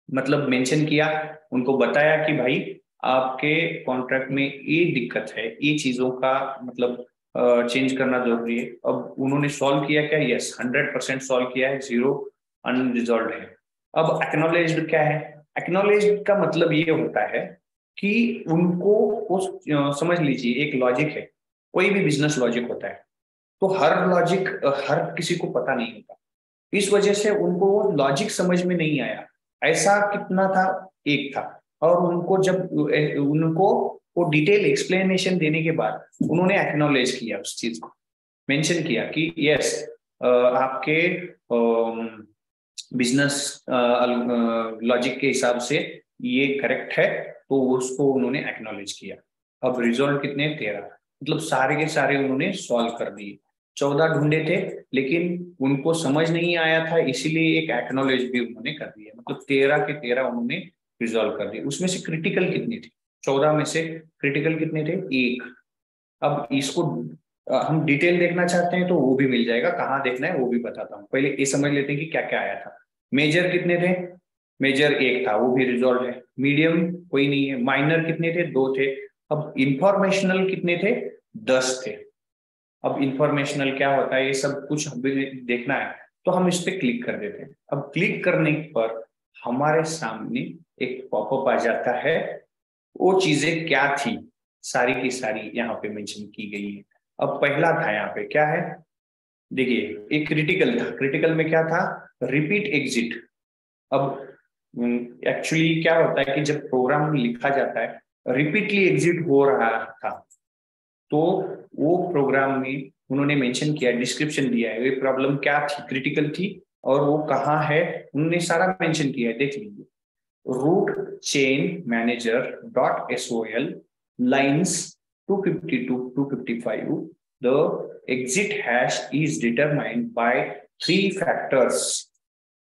मतलब मेंशन किया, उनको बताया कि भाई आपके कॉन्ट्रैक्ट में ये दिक्कत है, ये चीजों का मतलब चेंज करना जरूरी है। अब उन्होंने सॉल्व किया क्या? यस, 100% सॉल्व किया है, 0 अनरिजॉल्व है। अब एक्नॉलेज्ड क्या है? एक्नॉलेज्ड का मतलब ये होता है कि उनको समझ लीजिए एक लॉजिक है, कोई भी बिजनेस लॉजिक होता है, तो हर लॉजिक हर किसी को पता नहीं होता, इस वजह से उनको वो लॉजिक समझ में नहीं आया। ऐसा कितना था? एक था। और उनको जब उनको वो डिटेल एक्सप्लेनेशन देने के बाद उन्होंने एक्नॉलेज किया, उस चीज को मेंशन किया कि यस आपके बिजनेस लॉजिक के हिसाब से ये करेक्ट है, तो उसको उन्होंने एक्नॉलेज किया। अब रिजल्ट कितने? 13, मतलब सारे के सारे उन्होंने सॉल्व कर दिए। 14 ढूंढे थे लेकिन उनको समझ नहीं आया था, इसीलिए एक एक्नॉलेज भी उन्होंने कर दिया, मतलब 13 के 13 उन्होंने रिजॉल्व कर दिए। उसमें से क्रिटिकल कितने थे? 14 में से क्रिटिकल कितने थे? 1। अब इसको हम डिटेल देखना चाहते हैं तो वो भी मिल जाएगा, कहाँ देखना है वो भी बताता हूँ। पहले ये समझ लेते हैं कि क्या क्या आया था। मेजर कितने थे? मेजर 1 था, वो भी रिजॉल्व है। मीडियम कोई नहीं है। माइनर कितने थे? 2 थे। अब इंफॉर्मेशनल कितने थे? 10 थे। अब इंफॉर्मेशनल क्या होता है ये सब कुछ हमें देखना है, तो हम इस पे क्लिक कर देते हैं। अब क्लिक करने पर हमारे सामने एक पॉपअप आ जाता है, वो चीजें क्या थी सारी की सारी यहाँ पे मेंशन की गई है। अब पहला था यहाँ पे क्या है, देखिए एक क्रिटिकल था। क्रिटिकल में क्या था? Repeat exit. अब एक्चुअली क्या होता है कि जब प्रोग्राम में लिखा जाता है रिपीटली एग्जिट हो रहा था, तो वो प्रोग्राम में उन्होंने मेंशन किया, डिस्क्रिप्शन दिया है, ये प्रॉब्लम क्या थी, क्रिटिकल थी और वो कहाँ है, उन्होंने सारा मेंशन किया है, देख लीजिए। Root chain manager dot SOL lines 252-255 the exit hash is determined by 3 factors।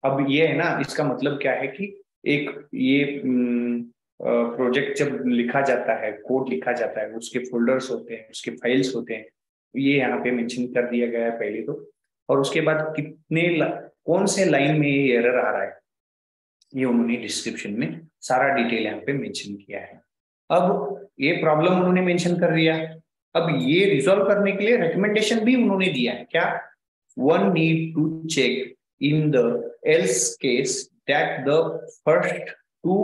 अब ये है ना, इसका मतलब क्या है कि एक ये प्रोजेक्ट जब लिखा जाता है, कोड लिखा जाता है, उसके फोल्डर्स होते हैं, उसके फाइल्स होते हैं, ये यहाँ पे मेंशन कर दिया गया है पहले तो। और उसके बाद कौन से लाइन में ये एरर आ रहा है, ये उन्होंने डिस्क्रिप्शन में सारा डिटेल यहाँ पे मेंशन किया है। अब ये प्रॉब्लम उन्होंने मेंशन कर दिया। अब ये रिजॉल्व करने के लिए रिकमेंडेशन भी उन्होंने दिया है, क्या? One need to check in the else case that the first 2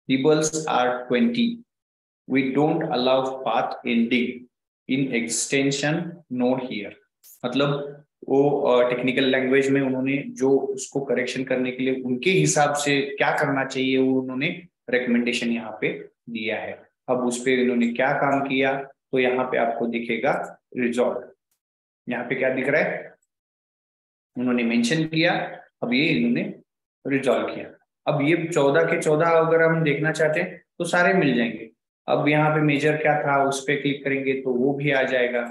tables are 20. We don't allow path ending in extension node here। मतलब वो टेक्निकल लैंग्वेज में उन्होंने जो उसको करेक्शन करने के लिए उनके हिसाब से क्या करना चाहिए वो उन्होंने रिकमेंडेशन यहाँ पे दिया है। अब उस पे इन्होंने क्या काम किया, तो यहाँ पे आपको दिखेगा रिजॉल्व। यहाँ पे क्या दिख रहा है? उन्होंने मेंशन किया, अब ये इन्होंने रिजॉल्व किया। अब ये 14 के 14 अगर हम देखना चाहते हैं तो सारे मिल जाएंगे। अब यहाँ पे मेजर क्या था उस पर क्लिक करेंगे तो वो भी आ जाएगा।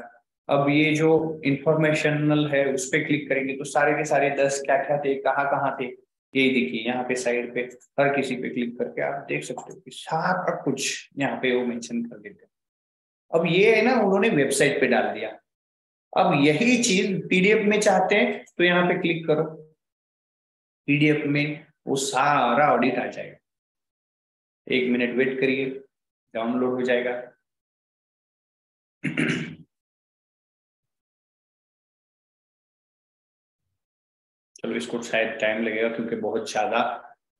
अब ये जो इंफॉर्मेशनल है उस पर क्लिक करेंगे तो सारे के सारे 10 क्या क्या थे, कहाँ कहाँ थे, ये देखिए यहाँ पे साइड पे हर किसी पे क्लिक करके आप देख सकते हो कि सारा कुछ यहाँ पे वो मेंशन कर देते हैं। अब ये है ना, उन्होंने वेबसाइट पे डाल दिया। अब यही चीज PDF में चाहते हैं तो यहाँ पे क्लिक करो, PDF में वो सारा ऑडिट आ जाएगा। 1 मिनट वेट करिए, डाउनलोड हो जाएगा। चलो इसको शायद टाइम लगेगा क्योंकि बहुत ज्यादा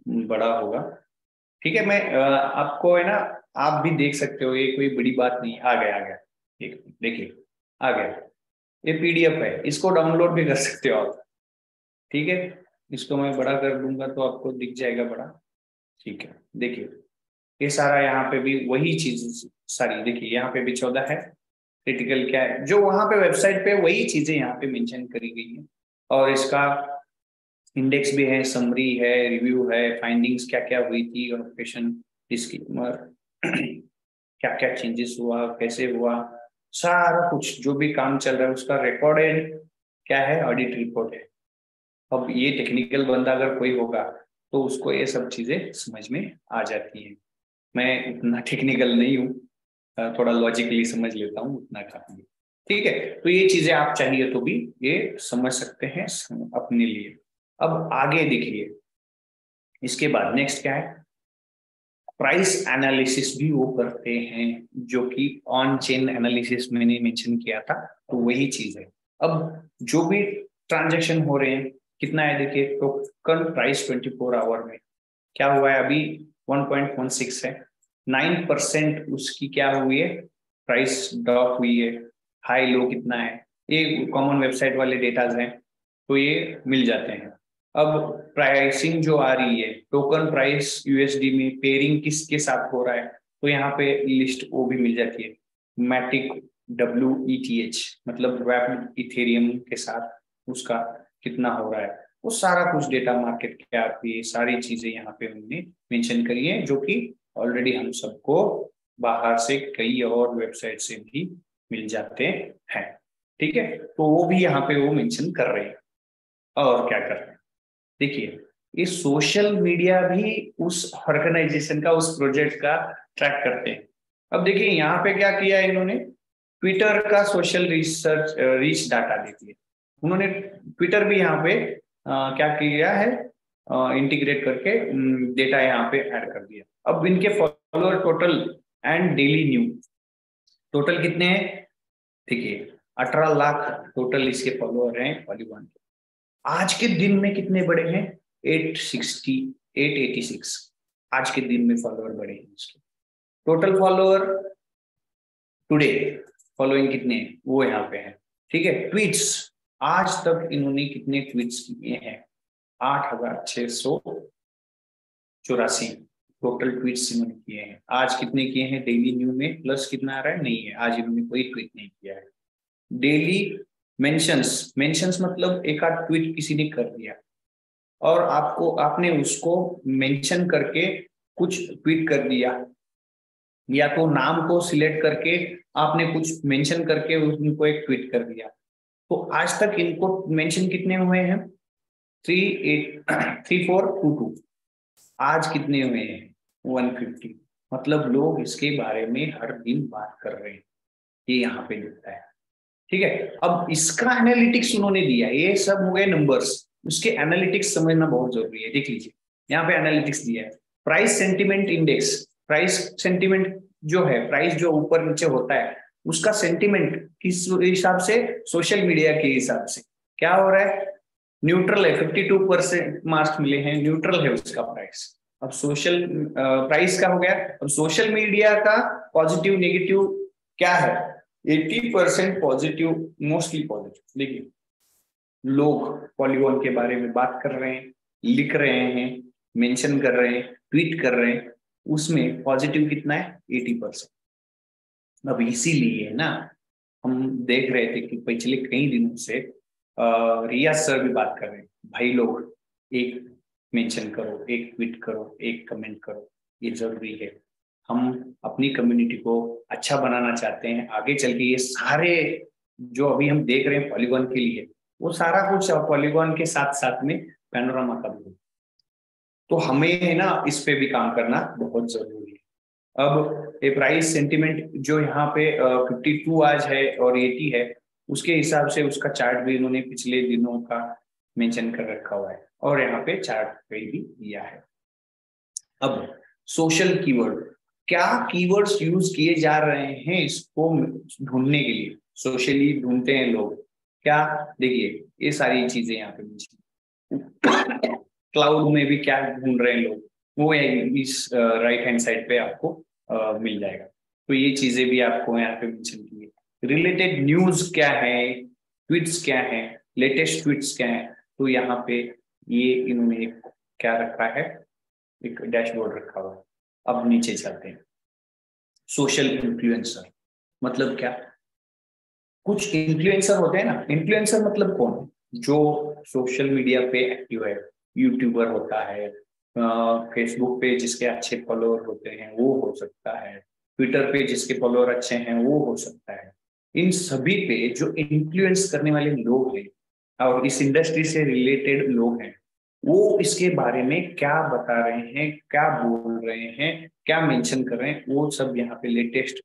बड़ा होगा। ठीक है, मैं आपको है ना, आप भी देख सकते हो, ये कोई बड़ी बात नहीं। आ गया एक देखिए आ गया। ये PDF है, इसको डाउनलोड भी कर सकते हो आप। ठीक है, इसको मैं बड़ा कर दूंगा तो आपको दिख जाएगा बड़ा। ठीक है, देखिए ये सारा यहाँ पे भी वही चीज सारी देखिए, यहाँ पे भी 14 है। क्रिटिकल क्या है जो वहां पे वेबसाइट पे, वही चीजें यहाँ पे मेंशन करी गई है। और इसका इंडेक्स भी है, समरी है, रिव्यू है, फाइंडिंग्स क्या क्या हुई थी, और क्वेश्चन डिस्क्लेमर क्या क्या चेंजेस हुआ, कैसे हुआ, सारा कुछ जो भी काम चल रहा है उसका रिकॉर्डेड क्या है, ऑडिट रिपोर्ट है। अब ये टेक्निकल बंदा अगर कोई होगा तो उसको ये सब चीजें समझ में आ जाती है। मैं उतना टेक्निकल नहीं हूँ, थोड़ा लॉजिकली समझ लेता हूँ, उतना काफी। ठीक है, तो ये चीजें आप चाहिए तो भी ये समझ सकते हैं अपने लिए। अब आगे देखिए, इसके बाद नेक्स्ट क्या है, प्राइस एनालिसिस भी वो करते हैं, जो कि ऑन चेन एनालिसिस मैंने मेंशन किया था, तो वही चीज है। अब जो भी ट्रांजेक्शन हो रहे हैं, कितना है देखिए, टोकन प्राइस 24 आवर में क्या हुआ है अभी 1.16 है, 9% उसकी क्या हुई है, प्राइस ड्रॉप हुई है। हाई लो कितना है, ये कॉमन वेबसाइट वाले डेटाज हैं, तो ये मिल जाते हैं। अब प्राइसिंग जो आ रही है, टोकन प्राइस यूएसडी में पेयरिंग किसके साथ हो रहा है, तो यहाँ पे लिस्ट वो भी मिल जाती है। मैटिक WETH मतलब वेब इथेरियम के साथ उसका कितना हो रहा है, वो सारा कुछ डेटा मार्केट के आप ये सारी चीजें यहाँ पे हमने मेंशन करी है, जो कि ऑलरेडी हम सबको बाहर से कई और वेबसाइट से भी मिल जाते हैं। ठीक है, तो वो भी यहाँ पे वो मेंशन कर रहे हैं। और क्या कर रहे हैं देखिए, ये सोशल मीडिया भी उस ऑर्गेनाइजेशन का, उस प्रोजेक्ट का ट्रैक करते हैं। अब देखिए यहाँ पे क्या किया है इन्होंने, ट्विटर का सोशल रिसर्च रीच डाटा देती है उन्होंने। ट्विटर भी यहाँ पे क्या किया है, इंटीग्रेट करके डेटा यहाँ पे ऐड कर दिया। अब इनके follower total and daily new total कितने हैं देखिए, 18 लाख टोटल इसके फॉलोअर हैं पॉलीगॉन के। आज के दिन में कितने बड़े हैं, 886 आज के दिन में फॉलोअर बढ़े हैं इसके। टोटल फॉलोअर टुडे फॉलोइंग कितने हैं वो यहाँ पे है। ठीक है, ट्वीट्स आज तक इन्होंने कितने ट्वीट्स किए हैं, 8684 टोटल ट्वीट्स इन्होंने किए हैं। आज कितने किए हैं डेली न्यू में, प्लस कितना आ रहा है, नहीं है, आज इन्होंने कोई ट्वीट नहीं किया है। डेली मेंशंस मतलब एक आध ट्वीट किसी ने कर दिया और आपने उसको मेंशन करके कुछ ट्वीट कर दिया, या तो नाम को सिलेक्ट करके आपने कुछ मेंशन करके उनको एक ट्वीट कर दिया। तो आज तक इनको मेंशन कितने हुए हैं, 3422। आज कितने हुए हैं, 150। मतलब लोग इसके बारे में हर दिन बात कर रहे हैं, ये यहाँ पे दिखता है। ठीक है, अब इसका एनालिटिक्स उन्होंने दिया, ये सब हो गए नंबर्स, उसके एनालिटिक्स समझना बहुत जरूरी है। देख लीजिए यहाँ पे एनालिटिक्स दिया है, price sentiment index. Price sentiment जो है, प्राइस जो ऊपर नीचे होता है, उसका सेंटिमेंट किस हिसाब से, सोशल मीडिया के हिसाब से क्या हो रहा है, न्यूट्रल है, 52% मार्क्स मिले हैं, न्यूट्रल है उसका प्राइस। अब सोशल प्राइस का हो गया, अब सोशल मीडिया का पॉजिटिव नेगेटिव क्या है, 80% पॉजिटिव, मोस्टली पॉजिटिव। देखिए लोग पॉलीगॉन के बारे में बात कर रहे हैं, लिख रहे हैं, मेंशन कर रहे हैं, ट्वीट कर रहे हैं, उसमें पॉजिटिव कितना है, 80%। अब इसीलिए ना हम देख रहे थे कि पिछले कई दिनों से रियाज सर भी बात कर रहे हैं, भाई लोग एक मेंशन करो, एक ट्वीट करो, एक कमेंट करो, ये जरूरी है। हम अपनी कम्युनिटी को अच्छा बनाना चाहते हैं, आगे चल के ये सारे जो अभी हम देख रहे हैं पॉलीगॉन के लिए, वो सारा कुछ पॉलीगॉन के साथ साथ में पैनोरामा का भी, तो हमें है ना इस पे भी काम करना बहुत जरूरी है। अब ये प्राइस सेंटिमेंट जो यहाँ पे 52 आज है और 80 है, उसके हिसाब से उसका चार्ट भी इन्होंने पिछले दिनों का मेंशन कर रखा हुआ है और यहाँ पे चार्ट पे भी दिया है। अब सोशल कीवर्ड, क्या कीवर्ड्स यूज किए जा रहे हैं इसको ढूंढने के लिए, सोशली ढूंढते हैं लोग क्या, देखिए ये सारी चीजें यहाँ पे क्लाउड में भी क्या ढूंढ रहे हैं लोग, वो इस राइट हैंड साइड पे आपको मिल जाएगा। तो ये चीजें भी आपको यहाँ पे मेंशन की है। रिलेटेड न्यूज क्या है, ट्वीट्स क्या है, लेटेस्ट ट्वीट्स क्या है, तो यहाँ पे ये इन्होंने क्या रखा है, एक डैशबोर्ड रखा हुआ है। अब नीचे चलते हैं, सोशल इन्फ्लुएंसर मतलब क्या, कुछ इन्फ्लुएंसर होते हैं ना, इन्फ्लुएंसर मतलब कौन, जो सोशल मीडिया पे एक्टिव है, यूट्यूबर होता है, फेसबुक पे जिसके अच्छे फॉलोअर होते हैं वो हो सकता है, ट्विटर पे जिसके फॉलोअर अच्छे हैं वो हो सकता है। इन सभी पे जो इन्फ्लुएंस करने वाले लोग हैं और इस इंडस्ट्री से रिलेटेड लोग हैं, वो इसके बारे में क्या बता रहे हैं, क्या बोल रहे हैं, क्या मेंशन कर रहे हैं, वो सब यहाँ पे लेटेस्ट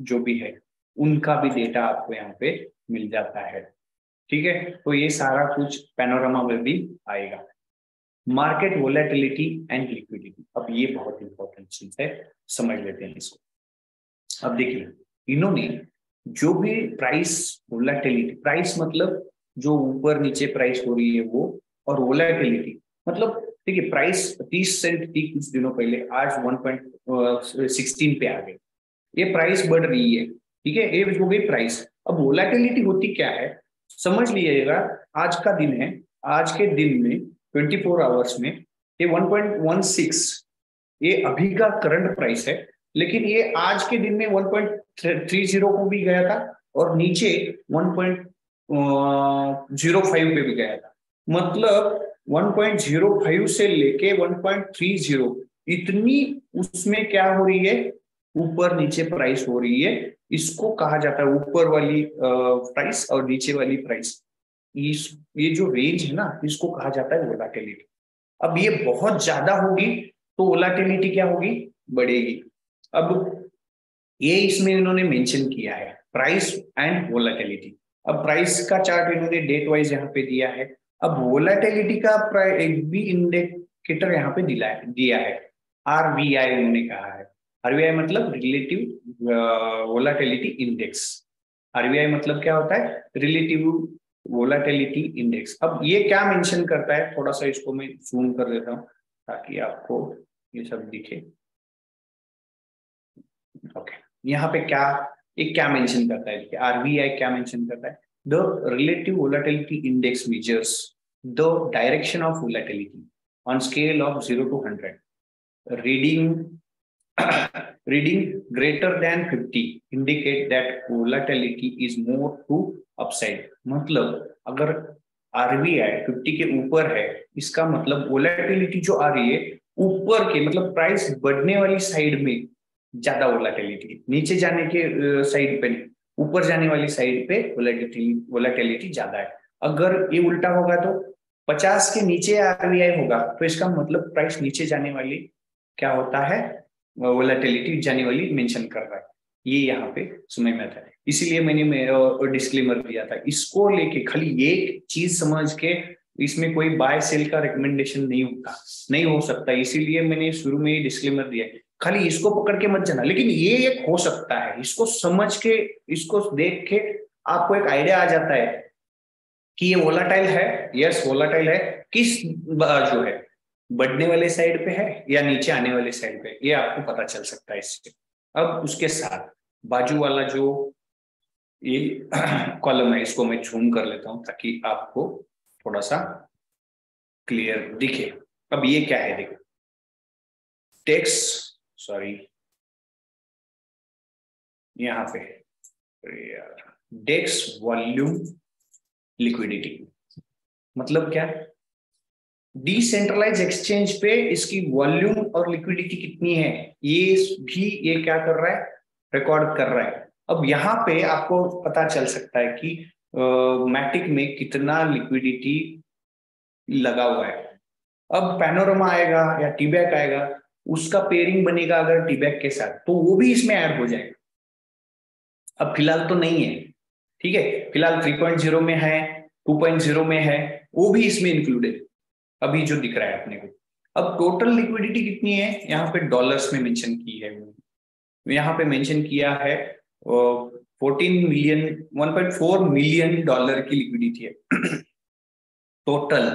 जो भी है उनका भी डेटा आपको यहाँ पे मिल जाता है। ठीक है, तो ये सारा कुछ पैनोरामा में भी आएगा। मार्केट वोलेटिलिटी एंड लिक्विडिटी, अब ये बहुत इंपॉर्टेंट चीज है, समझ लेते हैं इसको। अब देखिए इन्होंने जो भी प्राइस वोलेटिलिटी, प्राइस मतलब जो ऊपर नीचे प्राइस हो रही है वो, और वोलेटिलिटी मतलब देखिए प्राइस 30 सेंट थी कुछ दिनों पहले, आज 1.16 पे आ गई, ये प्राइस बढ़ रही है, ठीक है, ये हो गई प्राइस। अब वोलेटिलिटी होती क्या है समझ लीजिएगा, आज का दिन है, आज के दिन में 24 आवर्स में ये 1.16 ये अभी का करंट प्राइस है, लेकिन ये आज के दिन में 1.30 को भी गया था और नीचे 1.05 पे भी गया था, मतलब 1.05 से लेके 1.30 इतनी उसमें क्या हो रही है, ऊपर नीचे प्राइस हो रही है। इसको कहा जाता है ऊपर वाली प्राइस और नीचे वाली प्राइस, ये जो रेंज है ना इसको कहा जाता है वोलेटिलिटी। अब ये बहुत ज्यादा होगी तो वोलेटिलिटी क्या होगी, बढ़ेगी। अब ये इसमें इन्होंने मेंशन किया है प्राइस एंड वोलेटिलिटी। अब प्राइस का चार्ट इन्होंने डेट वाइज यहाँ पे दिया है। अब वोलेटिलिटी का एक भी इंडिकेटर यहाँ पे दिया है, आरवीआई उन्होंने कहा है। आरवीआई मतलब रिलेटिव वोलेटिलिटी इंडेक्स। आरवीआई मतलब क्या होता है, रिलेटिव वोलेटिलिटी इंडेक्स। अब ये क्या मेंशन करता है, थोड़ा सा इसको मैं जूम कर देता हूँ ताकि आपको ये सब दिखे। ओके, यहाँ पे क्या मेंशन करता है, आरबीआई क्या मेंशन करता है, the relative volatility index measures the direction of volatility on scale of 0 to 100, reading greater than 50 indicate that volatility is more to upside। मतलब अगर आरबीआई 50 के ऊपर है, इसका मतलब वोलेटिलिटी जो आ रही है ऊपर के, मतलब प्राइस बढ़ने वाली साइड में ज्यादा वोलेटिलिटी, नीचे जाने के साइड पे नहीं, ऊपर जाने वाली साइड पे वोलेटिलिटी ज्यादा है। अगर ये उल्टा होगा तो 50 के नीचे आरबीआई होगा तो इसका मतलब प्राइस नीचे जाने वाली क्या होता है, वोलेटिलिटी जाने वाली मेंशन कर रहा है। ये यहाँ पे समझ में आता है, इसीलिए मैंने डिस्क्लेमर दिया था। इसको लेके खाली एक चीज समझ के इसमें कोई बाय सेल का रिकमेंडेशन नहीं हो सकता, इसीलिए मैंने शुरू में ही डिस्क्लेमर दिया है। खाली इसको पकड़ के मत जाना, लेकिन ये एक हो सकता है, इसको समझ के इसको देख के आपको एक आइडिया आ जाता है कि ये वोलाटाइल है, यस वोलाटाइल है, किस जो है बढ़ने वाले साइड पे है या नीचे आने वाले साइड पे, ये आपको पता चल सकता है इससे। अब उसके साथ बाजू वाला जो ये कॉलम है इसको मैं जूम कर लेता हूं ताकि आपको थोड़ा सा क्लियर दिखे। अब ये क्या है, देखो यहाँ पे डेक्स वॉल्यूम लिक्विडिटी मतलब क्या, डिसेंट्रलाइज एक्सचेंज पे इसकी वॉल्यूम और लिक्विडिटी कितनी है ये क्या कर रहा है, रिकॉर्ड कर रहा है। अब यहाँ पे आपको पता चल सकता है कि मैटिक में कितना लिक्विडिटी लगा हुआ है। अब पैनोरमा आएगा या टीबैक आएगा, उसका पेयरिंग बनेगा अगर टीबैक के साथ तो वो भी इसमें ऐड हो जाएगा। अब फिलहाल तो नहीं है, ठीक है, फिलहाल 3.0 में है, 2.0 में है, वो भी इसमें इंक्लूडेड अभी जो दिख रहा है अपने को। अब टोटल लिक्विडिटी कितनी है, यहाँ पे डॉलर्स में मेंशन की है, यहाँ पे मेंशन किया है 1.4 मिलियन डॉलर की लिक्विडिटी है टोटल।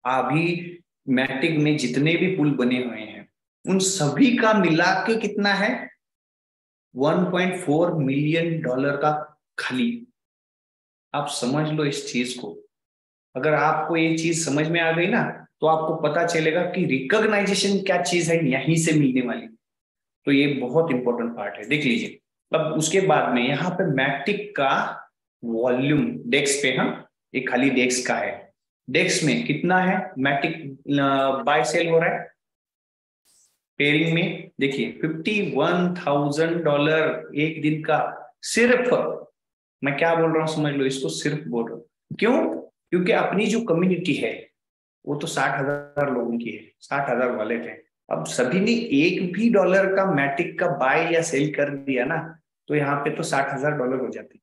अभी मैटिक में जितने भी पुल बने हुए हैं उन सभी का मिला के कितना है, 1.4 मिलियन डॉलर का खाली। आप समझ लो इस चीज को, अगर आपको ये चीज समझ में आ गई ना तो आपको पता चलेगा कि रिकॉग्नाइजेशन क्या चीज है यहीं से मिलने वाली। तो ये बहुत इंपॉर्टेंट पार्ट है, देख लीजिए। अब उसके बाद में यहाँ पे मैटिक का वॉल्यूम डेक्स पे, हम ये खाली डेक्स का है, डेक्स में कितना है मैटिक बाय सेल हो रहा है पेयरिंग में, देखिए $51,000 एक दिन का। सिर्फ मैं क्या बोल रहा हूँ समझ लो, इसको सिर्फ बोल रहा हूँ, क्यों, क्योंकि अपनी जो कम्युनिटी है वो तो 60,000 लोगों की है, 60,000 वॉलेट है। अब सभी ने एक भी डॉलर का मैटिक का बाय या सेल कर दिया ना तो यहाँ पे तो $60,000 हो जाते।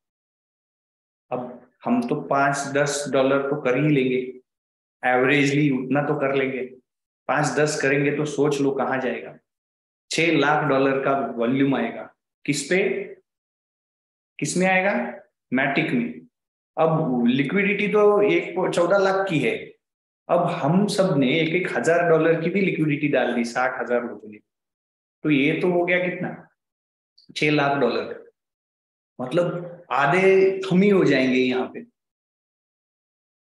अब हम तो $5-10 तो कर ही लेंगे, एवरेजली उतना तो कर लेंगे, 5-10 करेंगे तो सोच लो कहाँ जाएगा, $6 लाख का वॉल्यूम आएगा। किस पे, किसमें आएगा? मैटिक में। अब लिक्विडिटी तो 14 लाख की है, अब हम सब ने $1,000 की भी लिक्विडिटी डाल दी 60,000 लोगों ने, तो ये तो हो गया कितना? $6 लाख। मतलब आधे हम ही हो जाएंगे यहाँ पे।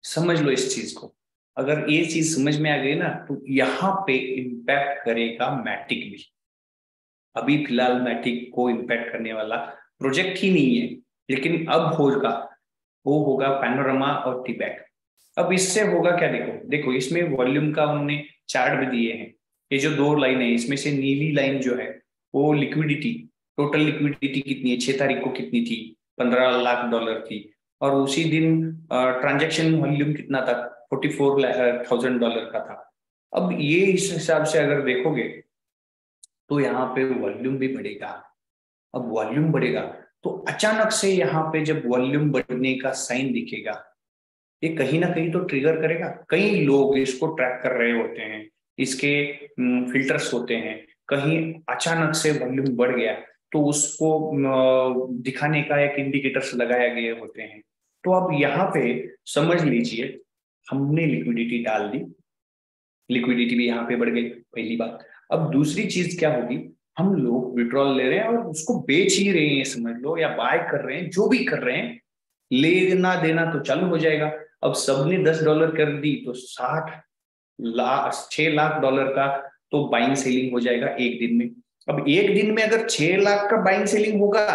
समझ लो इस चीज को, अगर ये चीज समझ में आ गई ना, तो यहाँ पे इम्पैक्ट करेगा मैटिक भी। अभी फिलहाल मैटिक को इम्पैक्ट करने वाला प्रोजेक्ट ही नहीं है, लेकिन अब होगा, वो होगा पैनोरमा और टीबैक। अब इससे होगा क्या? देखो इसमें वॉल्यूम का उन्होंने चार्ट भी दिए हैं। ये जो 2 लाइन है, इसमें से नीली लाइन जो है वो लिक्विडिटी, टोटल लिक्विडिटी कितनी है, 6 तारीख को कितनी थी? $15 लाख थी। और उसी दिन ट्रांजैक्शन वॉल्यूम कितना था? $44,000 का था। अब ये इस हिसाब से अगर देखोगे तो यहाँ पे वॉल्यूम भी बढ़ेगा। अब वॉल्यूम बढ़ेगा तो अचानक से यहाँ पे जब वॉल्यूम बढ़ने का साइन दिखेगा, ये कहीं ना कहीं तो ट्रिगर करेगा। कई लोग इसको ट्रैक कर रहे होते हैं, इसके फिल्टर्स होते हैं। कहीं अचानक से वॉल्यूम बढ़ गया तो उसको दिखाने का एक इंडिकेटर्स लगाए गए होते हैं। तो अब यहाँ पे समझ लीजिए, हमने लिक्विडिटी डाल दी, लिक्विडिटी भी यहाँ पे बढ़ गई, पहली बात। अब दूसरी चीज क्या होगी? हम लोग विड्रॉल ले रहे हैं और उसको बेच ही रहे हैं समझ लो, या बाय कर रहे हैं, जो भी कर रहे हैं, लेना देना तो चालू हो जाएगा। अब सबने $10 कर दी तो 6 लाख डॉलर का तो बाइंग सेलिंग हो जाएगा एक दिन में। अब एक दिन में अगर 6 लाख का बाइंग सेलिंग होगा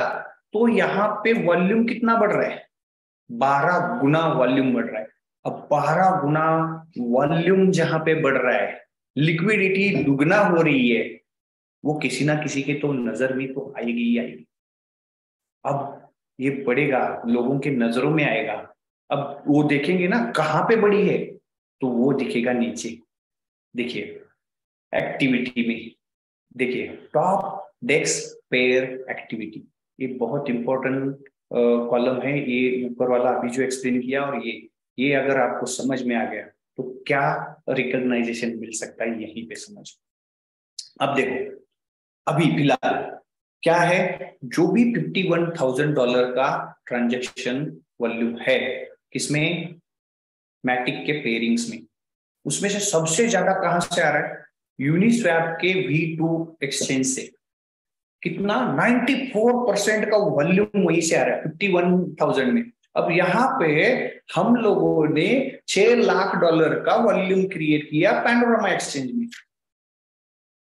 तो यहाँ पे वॉल्यूम कितना बढ़ रहा है? 12 गुना वॉल्यूम बढ़ रहा है। अब 12 गुना वॉल्यूम जहां पे बढ़ रहा है, लिक्विडिटी दुगना हो रही है, वो किसी ना किसी के तो नजर में तो आएगी ही आएगी। अब ये बढ़ेगा, लोगों के नजरों में आएगा। अब वो देखेंगे ना कहाँ पे बढ़ी है, तो वो दिखेगा नीचे। देखिए एक्टिविटी में, देखिए टॉप डेस्क पेयर एक्टिविटी, ये बहुत इंपॉर्टेंट कॉलम है। ये ऊपर वाला अभी जो एक्सप्लेन किया, और ये अगर आपको समझ में आ गया तो क्या रिकॉग्नाइजेशन मिल सकता है यहीं पे समझ। अब देखो अभी फिलहाल क्या है, जो भी $51,000 का ट्रांजैक्शन वॉल्यूम है, किसमें? मैटिक के पेयरिंग्स में। उसमें से सबसे ज्यादा कहां से आ रहा है? यूनिस्वैप के V2 एक्सचेंज से। कितना? 94% का वॉल्यूम वहीं से आ रहा है 51,000 में। अब यहाँ पे हम लोगों ने $6 लाख का वॉल्यूम क्रिएट किया पैनोरामा एक्सचेंज में।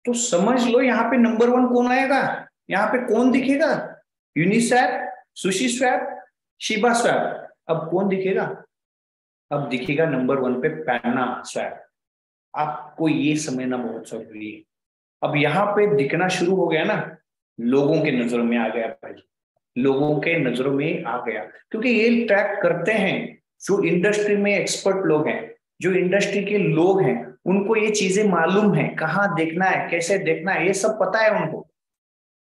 तो समझ लो यहाँ पे नंबर 1 कौन आएगा? यहाँ पे कौन दिखेगा? Uniswap, SushiSwap, Shiba swap. अब कौन दिखेगा? अब दिखेगा नंबर 1 पे पैना स्वैप। आपको ये समझना बहुत जरूरी है। अब यहाँ पे दिखना शुरू हो गया ना, लोगों के नजरों में आ गया भाई, लोगों के नजरों में आ गया, क्योंकि ये ट्रैक करते हैं जो इंडस्ट्री में एक्सपर्ट लोग हैं, जो इंडस्ट्री के लोग हैं, उनको ये चीजें मालूम है, कहाँ देखना है, कैसे देखना है, ये सब पता है उनको।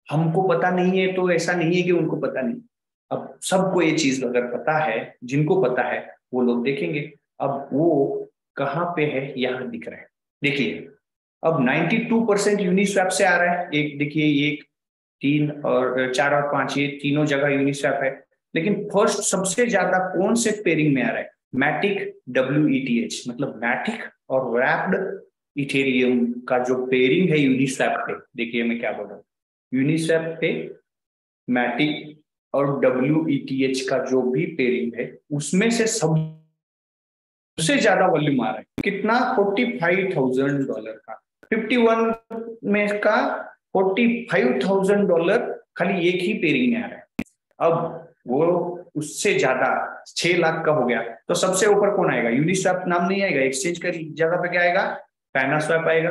हमको पता नहीं है तो ऐसा नहीं है कि उनको पता नहीं। अब सबको ये चीज अगर पता है, जिनको पता है वो लोग देखेंगे। अब वो कहाँ पे है? यहाँ दिख रहा है, देखिए। अब 92% यूनिस्वैप से आ रहा है। एक देखिए, 1, 3 और 4 और 5, ये तीनों जगह यूनिस्वैप है। लेकिन फर्स्ट सबसे ज्यादा कौन से पेयरिंग में आ रहा है? मैटिक WETH, मतलब मैटिक और रैप्ड इथेरियम का जो पेयरिंग है यूनिस्वैप पे। देखिए मैं क्या बोल रहा हूँ, यूनिस्वैप पे मैटिक और WETH का जो भी पेयरिंग है, उसमें से सबसे ज्यादा वॉल्यूम आ रहा है। कितना? $45,000 का। 51 में का $45,000 खाली एक ही पेयरिंग में आ रहा है। अब वो उससे ज्यादा 6 लाख का हो गया तो सबसे ऊपर कौन आएगा? यूनिस्वैप नाम नहीं आएगा, एक्सचेंज का जगह पे क्या आएगा? पैना स्वैप आएगा।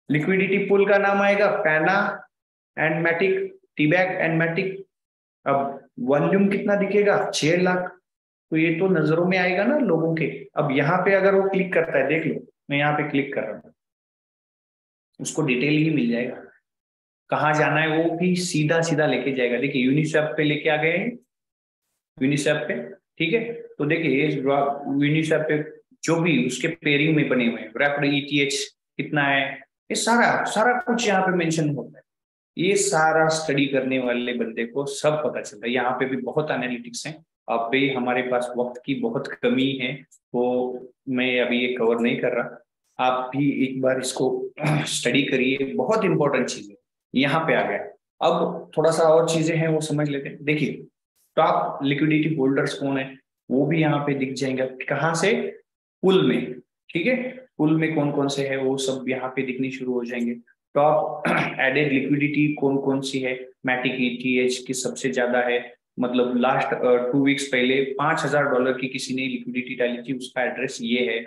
लिक्विडिटी पूल का नाम आएगा पैना एंड मैटिक, टीबैक एंड मैटिक। अब वॉल्यूम कितना दिखेगा? 6 लाख। तो ये तो नजरों में आएगा ना लोगों के। अब यहाँ पे अगर वो क्लिक करता है, देख लो मैं यहाँ पे क्लिक कर रहा हूँ, उसको डिटेल ही मिल जाएगा, कहाँ जाना है वो भी सीधा सीधा लेके जाएगा। देखिए यूनिस्वैप पे लेके आ गए हैं, यूनिस्वैप पे, ठीक है। तो देखिए यूनिस्वैप पे जो भी उसके पेयरिंग में बने हुए हैं, रैप्ड ETH कितना है, ये सारा सारा कुछ यहाँ पे मेंशन होता है। ये सारा स्टडी करने वाले बंदे को सब पता चलता है। यहाँ पे भी बहुत एनालिटिक्स हैं, अब भी हमारे पास वक्त की बहुत कमी है, वो मैं अभी ये कवर नहीं कर रहा। आप भी एक बार इसको स्टडी करिए, बहुत इंपॉर्टेंट चीज है। यहाँ पे आ गया, अब थोड़ा सा और चीजें हैं वो समझ लेते हैं। देखिए टॉप लिक्विडिटी होल्डर्स कौन है, वो भी यहाँ पे दिख जाएंगे। कहाँ से? पुल में, ठीक है, पुल में कौन कौन से है वो सब यहाँ पे दिखने शुरू हो जाएंगे। टॉप एडेड लिक्विडिटी कौन कौन सी है, मैटिक ETH की सबसे ज्यादा है, मतलब लास्ट 2 वीक्स पहले $5,000 की किसी ने लिक्विडिटी डाली थी, उसका एड्रेस ये है।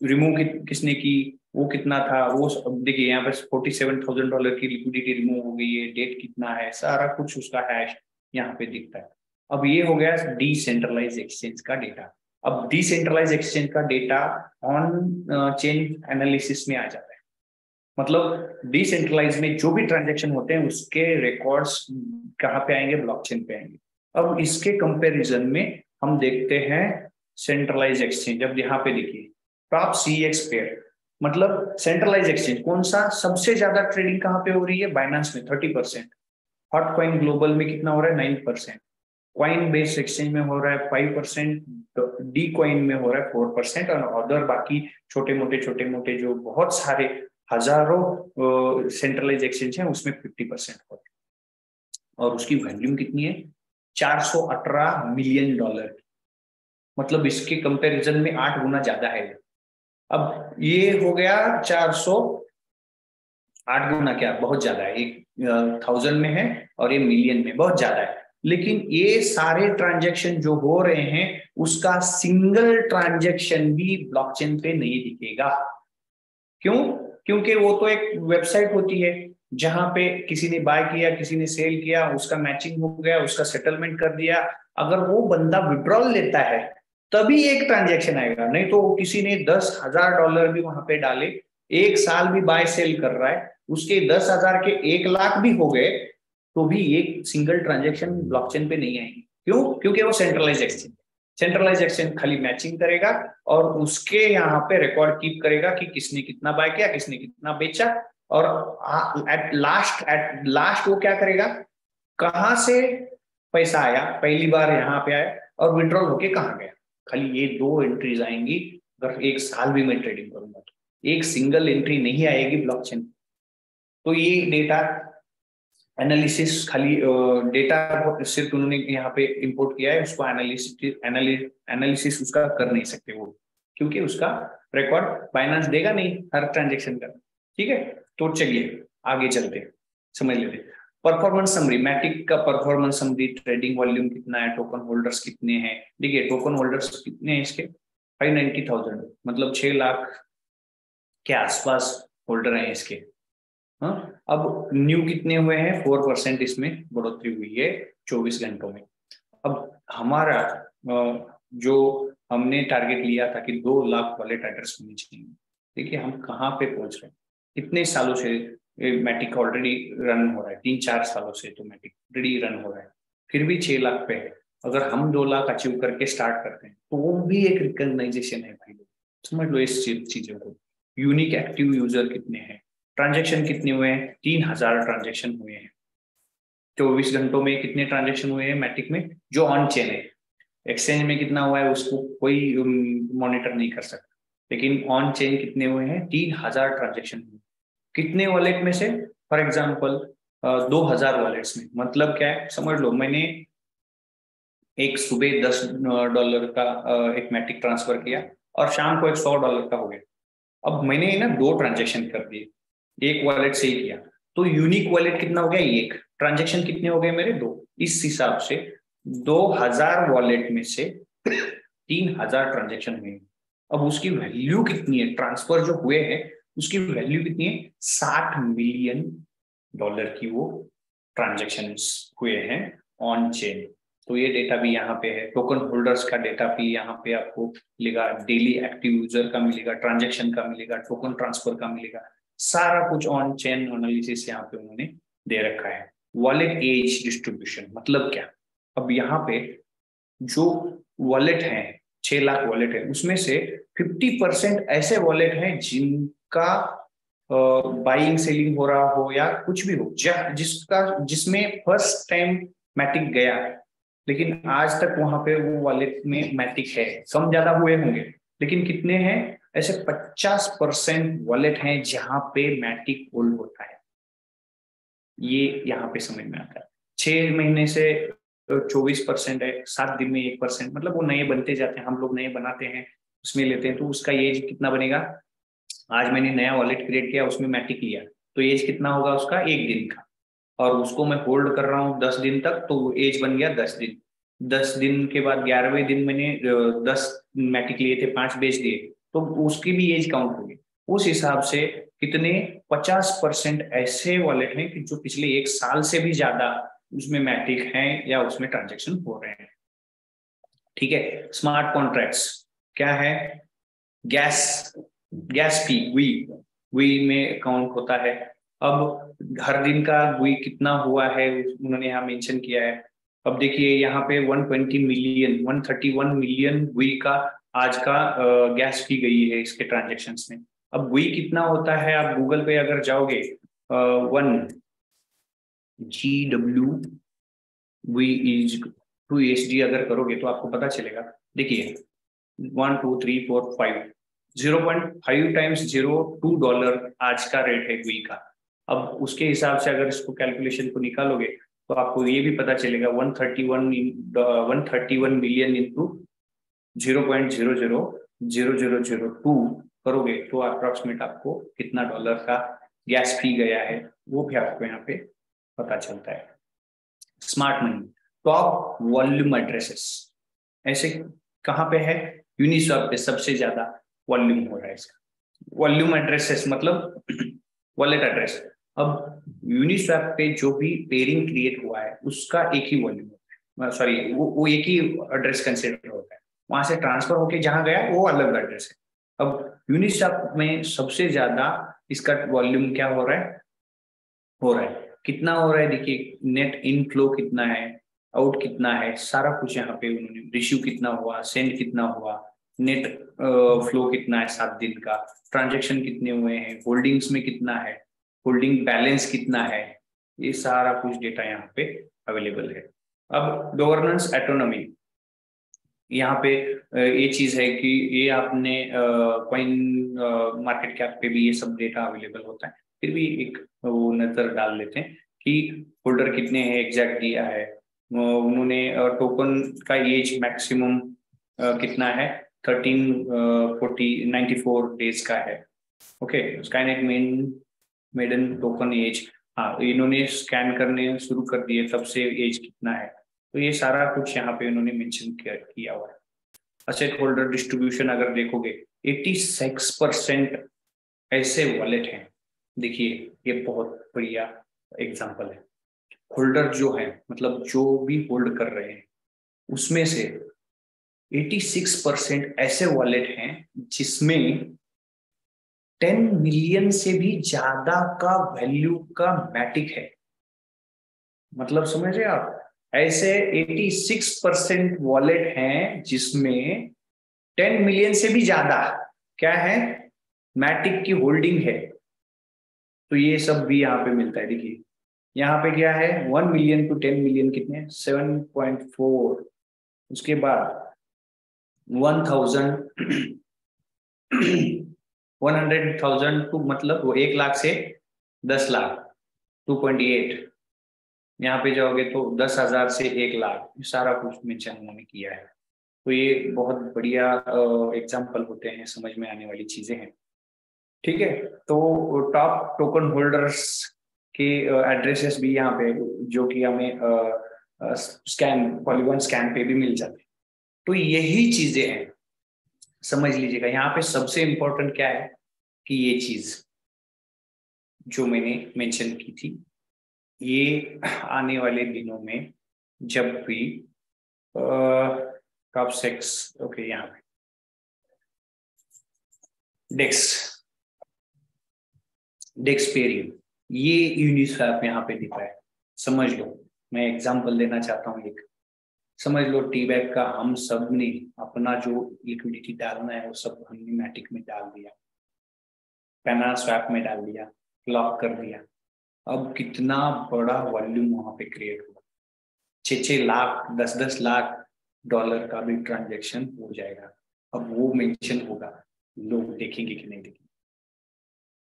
रिमूव किसने की, वो कितना था, वो देखिए यहाँ पे $47,000 की लिक्विडिटी रिमूव हो गई है, डेट कितना है, सारा कुछ उसका हैश यहाँ पे दिखता है। अब ये हो गया डिसेंट्रलाइज एक्सचेंज का डेटा। अब डिसेंट्रलाइज एक्सचेंज का डेटा ऑन चेन एनालिसिस में आ जाता है, मतलब डिसेंट्रलाइज में जो भी ट्रांजैक्शन होते हैं उसके रिकॉर्ड्स कहाँ पे आएंगे, ब्लॉकचेन पे आएंगे। अब इसके कंपैरिजन में हम देखते हैं सेंट्रलाइज एक्सचेंज। अब यहाँ पे देखिए टॉप CEX पेयर, मतलब सेंट्रलाइज एक्सचेंज कौन सा, सबसे ज्यादा ट्रेडिंग कहाँ पे हो रही है, बाइनेंस में 30%, हॉटकॉइन ग्लोबल में कितना हो रहा है 9%, कॉइन बेस्ड एक्सचेंज में हो रहा है 5%, डी कॉइन में हो रहा है 4%, और अदर बाकी छोटे मोटे जो बहुत सारे हजारों सेंट्रलाइज एक्सचेंज हैं उसमें 50% हो रहा है। और उसकी वैल्यूम कितनी है, $418 मिलियन, मतलब इसके कंपैरिजन में 8 गुना ज्यादा है। अब ये हो गया 8 गुना क्या, बहुत ज्यादा है, एक 1000 में है और ये मिलियन में, बहुत ज्यादा है। लेकिन ये सारे ट्रांजैक्शन जो हो रहे हैं उसका सिंगल ट्रांजैक्शन भी ब्लॉकचेन पे नहीं दिखेगा। क्यों? क्योंकि वो तो एक वेबसाइट होती है जहां पे किसी ने बाय किया, किसी ने सेल किया, उसका मैचिंग हो गया, उसका सेटलमेंट कर दिया। अगर वो बंदा विड्रॉल लेता है तभी एक ट्रांजैक्शन आएगा, नहीं तो किसी ने $10,000 भी वहां पे डाले, 1 साल भी बाय सेल कर रहा है, उसके 10,000 के 1 लाख भी हो गए, तो भी एक सिंगल ट्रांजैक्शन ब्लॉकचेन पे नहीं आएगी। क्यों? क्योंकि वो सेंट्रलाइज एक्सचेंज, सेंट्रलाइज एक्सचेंज खाली मैचिंग करेगा और उसके यहाँ पे रिकॉर्ड कीप करेगा कि किसने कितना बाय किया, किसने कितना बेचा, और एट लास्ट वो क्या करेगा, कहां से पैसा आया, पहली बार यहाँ पे आया और विड्रॉल होके कहाँ गया, खाली ये 2 एंट्रीज आएंगी। अगर 1 साल भी मैं ट्रेडिंग करूंगा तो एक सिंगल एंट्री नहीं आएगी ब्लॉकचेन। तो ये डेटा एनालिसिस, खाली डेटा सिर्फ उन्होंने यहाँ पे इंपोर्ट किया है, उसको एनालिसिस उसका कर नहीं सकते वो, क्योंकि उसका रिकॉर्ड बाइनेंस देगा नहीं हर ट्रांजैक्शन का। ठीक है, तो चलिए आगे चलते समझ लेते। परफॉर्मेंस समरी, मैटिक का परफॉर्मेंस समरी, ट्रेडिंग वॉल्यूम कितना है, टोकन होल्डर्स कितने हैं। देखिए टोकन होल्डर्स कितने हैं इसके, 590,000, मतलब 6 लाख के आसपास होल्डर हैं इसके। हाँ, अब न्यू कितने हुए हैं, 4% इसमें बढ़ोतरी हुई है 24 घंटों में। अब हमारा जो हमने टारगेट लिया था कि 2 लाख वॉलेट एड्रेस होनी चाहिए, देखिए हम कहाँ पे पहुंच रहे हैं। इतने सालों से मैटिक ऑलरेडी रन हो रहा है, 3-4 सालों से तो मैटिक ऑलरेडी रन हो रहा है, फिर भी 6 लाख पे है। अगर हम 2 लाख अचीव करके स्टार्ट करते हैं तो वो भी एक रिकॉग्नाइजेशन है भाई, समझ लो इस चीजों को। यूनिक एक्टिव यूजर कितने हैं, ट्रांजैक्शन कितने हुए हैं, 3000 ट्रांजैक्शन हुए हैं 24 घंटों में। कितने ट्रांजैक्शन हुए हैं मैटिक में जो ऑन चेन है, एक्सचेंज में कितना हुआ है उसको कोई मॉनिटर नहीं कर सकता, लेकिन ऑन चेन कितने हुए हैं, 3000 ट्रांजैक्शन हुए। कितने वॉलेट में से, फॉर एग्जाम्पल 2000 वॉलेट्स में, मतलब क्या है समझ लो, मैंने एक सुबह $10 का एक मैटिक ट्रांसफर किया और शाम को एक $100 का हो गया। अब मैंने ना 2 ट्रांजैक्शन कर दिए, एक वॉलेट से ही किया, तो यूनिक वॉलेट कितना हो गया, एक ट्रांजैक्शन कितने हो गए मेरे 2। इस हिसाब से 2000 वॉलेट में से 3000 ट्रांजैक्शन हुए। अब उसकी वैल्यू कितनी है, ट्रांसफर जो हुए हैं उसकी वैल्यू कितनी है, $60 मिलियन की वो ट्रांजैक्शन हुए हैं ऑन चेन। तो ये डेटा भी यहाँ पे है, टोकन होल्डर्स का डेटा भी यहाँ पे आपको मिलेगा, डेली एक्टिव यूजर का मिलेगा, ट्रांजैक्शन का मिलेगा, टोकन ट्रांसफर का मिलेगा, सारा कुछ ऑन चेन एनालिसिस यहाँ पे उन्होंने दे रखा है। वॉलेट एज डिस्ट्रीब्यूशन मतलब क्या, अब यहाँ पे जो वॉलेट है 6 लाख वॉलेट है, उसमें से 50% ऐसे वॉलेट हैं जिनका बाइंग सेलिंग हो रहा हो या कुछ भी हो, जिसमें फर्स्ट टाइम मैटिक गया है, लेकिन आज तक वहां पे वो वॉलेट में मैटिक है, कम ज्यादा हुए होंगे, लेकिन कितने हैं? ऐसे 50% वॉलेट हैं जहां पे मैटिक होल्ड होता है। ये यहाँ पे समझ में आता है। 6 महीने से 24% है, 7 दिन में 1%, मतलब वो नए बनते जाते हैं, हम लोग नए बनाते हैं, उसमें लेते हैं, तो उसका एज कितना बनेगा? आज मैंने नया वॉलेट क्रिएट किया, उसमें मैटिक लिया, तो एज कितना होगा उसका? 1 दिन का, और उसको मैं होल्ड कर रहा हूँ 10 दिन तक, तो एज बन गया 10 दिन। 10 दिन के बाद 11वें दिन मैंने 10 मैटिक लिए थे, 5 बेच दिए, तो उसकी भी एज काउंट होगी। उस हिसाब से कितने 50% ऐसे वॉलेट हैं कि जो पिछले 1 साल से भी ज्यादा उसमें मैटिक हैं या उसमें ट्रांजेक्शन हो रहे हैं। ठीक है, स्मार्ट कॉन्ट्रैक्ट्स क्या है? गैस गैस फी वी में काउंट होता है। अब हर दिन का वी कितना हुआ है उन्होंने यहाँ मेंशन किया है। अब देखिए यहाँ पे 131 मिलियन वी का आज का गैस फी गई है इसके ट्रांजेक्शन्स में। अब वी कितना होता है, आप गूगल पे अगर जाओगे 1 GW we is two USD अगर करोगे तो आपको पता चलेगा। देखिए 1 2 3 4 5 0.5 टाइम्स 0.2 डॉलर आज का रेट है वी का। अब उसके हिसाब से अगर इसको कैलकुलेशन को निकालोगे तो आपको ये भी पता चलेगा 131 मिलियन इंटू 0.000002 करोगे तो अप्रोक्सीमेट आपको कितना डॉलर का गैस फी गया है वो भी आपको यहाँ पे पता चलता है। Smart money top volume addresses ऐसे कहाँ पे है? यूनिस्वैप पे सबसे ज्यादा वॉल्यूम हो रहा है इसका। वॉल्यूम एड्रेसेस मतलब वॉलेट एड्रेस। अब यूनिस्वैप पे जो भी पेयरिंग क्रिएट हुआ है उसका एक ही वॉल्यूम होता है, सॉरी वो एक ही एड्रेस कंसिडर होता है, वहां से ट्रांसफर होके जहां गया वो अलग एड्रेस है। अब यूनिस्वैप में सबसे ज्यादा इसका वॉल्यूम क्या हो रहा है? कितना हो रहा है? देखिए नेट इनफ्लो कितना है, आउट कितना है, सारा कुछ यहाँ पे उन्होंने, रिसीव कितना हुआ, सेंड कितना हुआ, नेट फ्लो कितना है 7 दिन का, ट्रांजेक्शन कितने हुए हैं, होल्डिंग्स में कितना है, होल्डिंग बैलेंस कितना है, ये सारा कुछ डेटा यहाँ पे अवेलेबल है। अब गवर्नेंस ऑटोनॉमी, यहाँ पे ये चीज है कि ये आपने कॉइन मार्केट कैप पे भी ये सब डेटा अवेलेबल होता है, फिर भी एक वो नजर डाल लेते हैं कि होल्डर कितने हैं एग्जैक्ट दिया है। उन्होंने टोकन का एज मैक्सिमम कितना है? 1394 डेज का है। Okay, Skynet maiden token age, हाँ इन्होंने स्कैन करने शुरू कर दिए तब से एज कितना है, तो ये सारा कुछ यहाँ पे उन्होंने मेंशन किया हुआ है। असेट होल्डर डिस्ट्रीब्यूशन अगर देखोगे 86% ऐसे वॉलेट हैं। देखिए ये बहुत बढ़िया एग्जांपल है। होल्डर जो है मतलब जो भी होल्ड कर रहे हैं उसमें से 86% ऐसे वॉलेट हैं जिसमें 10 मिलियन से भी ज्यादा का वैल्यू का मैटिक है। मतलब समझे आप, ऐसे 86% वॉलेट हैं जिसमें 10 मिलियन से भी ज्यादा क्या है? मैटिक की होल्डिंग है। तो ये सब भी यहाँ पे मिलता है। देखिए यहाँ पे क्या है, 1 मिलियन टू 10 मिलियन कितने? 7.4। उसके बाद 100,000 टू मतलब वो 1 लाख से 10 लाख 2.8। यहाँ पे जाओगे तो 10,000 से 1 लाख, सारा कुछ मेंशन उन्होंने किया है। तो ये बहुत बढ़िया एग्जाम्पल होते हैं, समझ में आने वाली चीजें हैं। ठीक है, तो टॉप टोकन होल्डर्स के एड्रेसेस भी यहाँ पे जो कि हमें स्कैन पॉलीगॉन स्कैन पे भी मिल जाते हैं। तो यही चीजें हैं, समझ लीजिएगा। यहाँ पे सबसे इंपॉर्टेंट क्या है कि ये चीज जो मैंने मेंशन की थी, ये आने वाले दिनों में जब भी टॉप 6, ओके यहाँ पे डेक्स पेयरिंग, ये यूनिस्वैप यहाँ पे दिखा है। समझ लो, मैं एग्जांपल देना चाहता हूँ एक। समझ लो टी बैग का हम सब ने अपना जो लिक्विडिटी डालना है वो सब हमने मैटिक में डाल दिया। पैना स्वैप में डाल दिया, लॉक कर दिया, अब कितना बड़ा वॉल्यूम वहां पे क्रिएट हुआ। 6-6 लाख, 10-10 लाख डॉलर का भी ट्रांजैक्शन हो जाएगा। अब वो मेंशन होगा, लोग देखेंगे कि नहीं देखेंगे।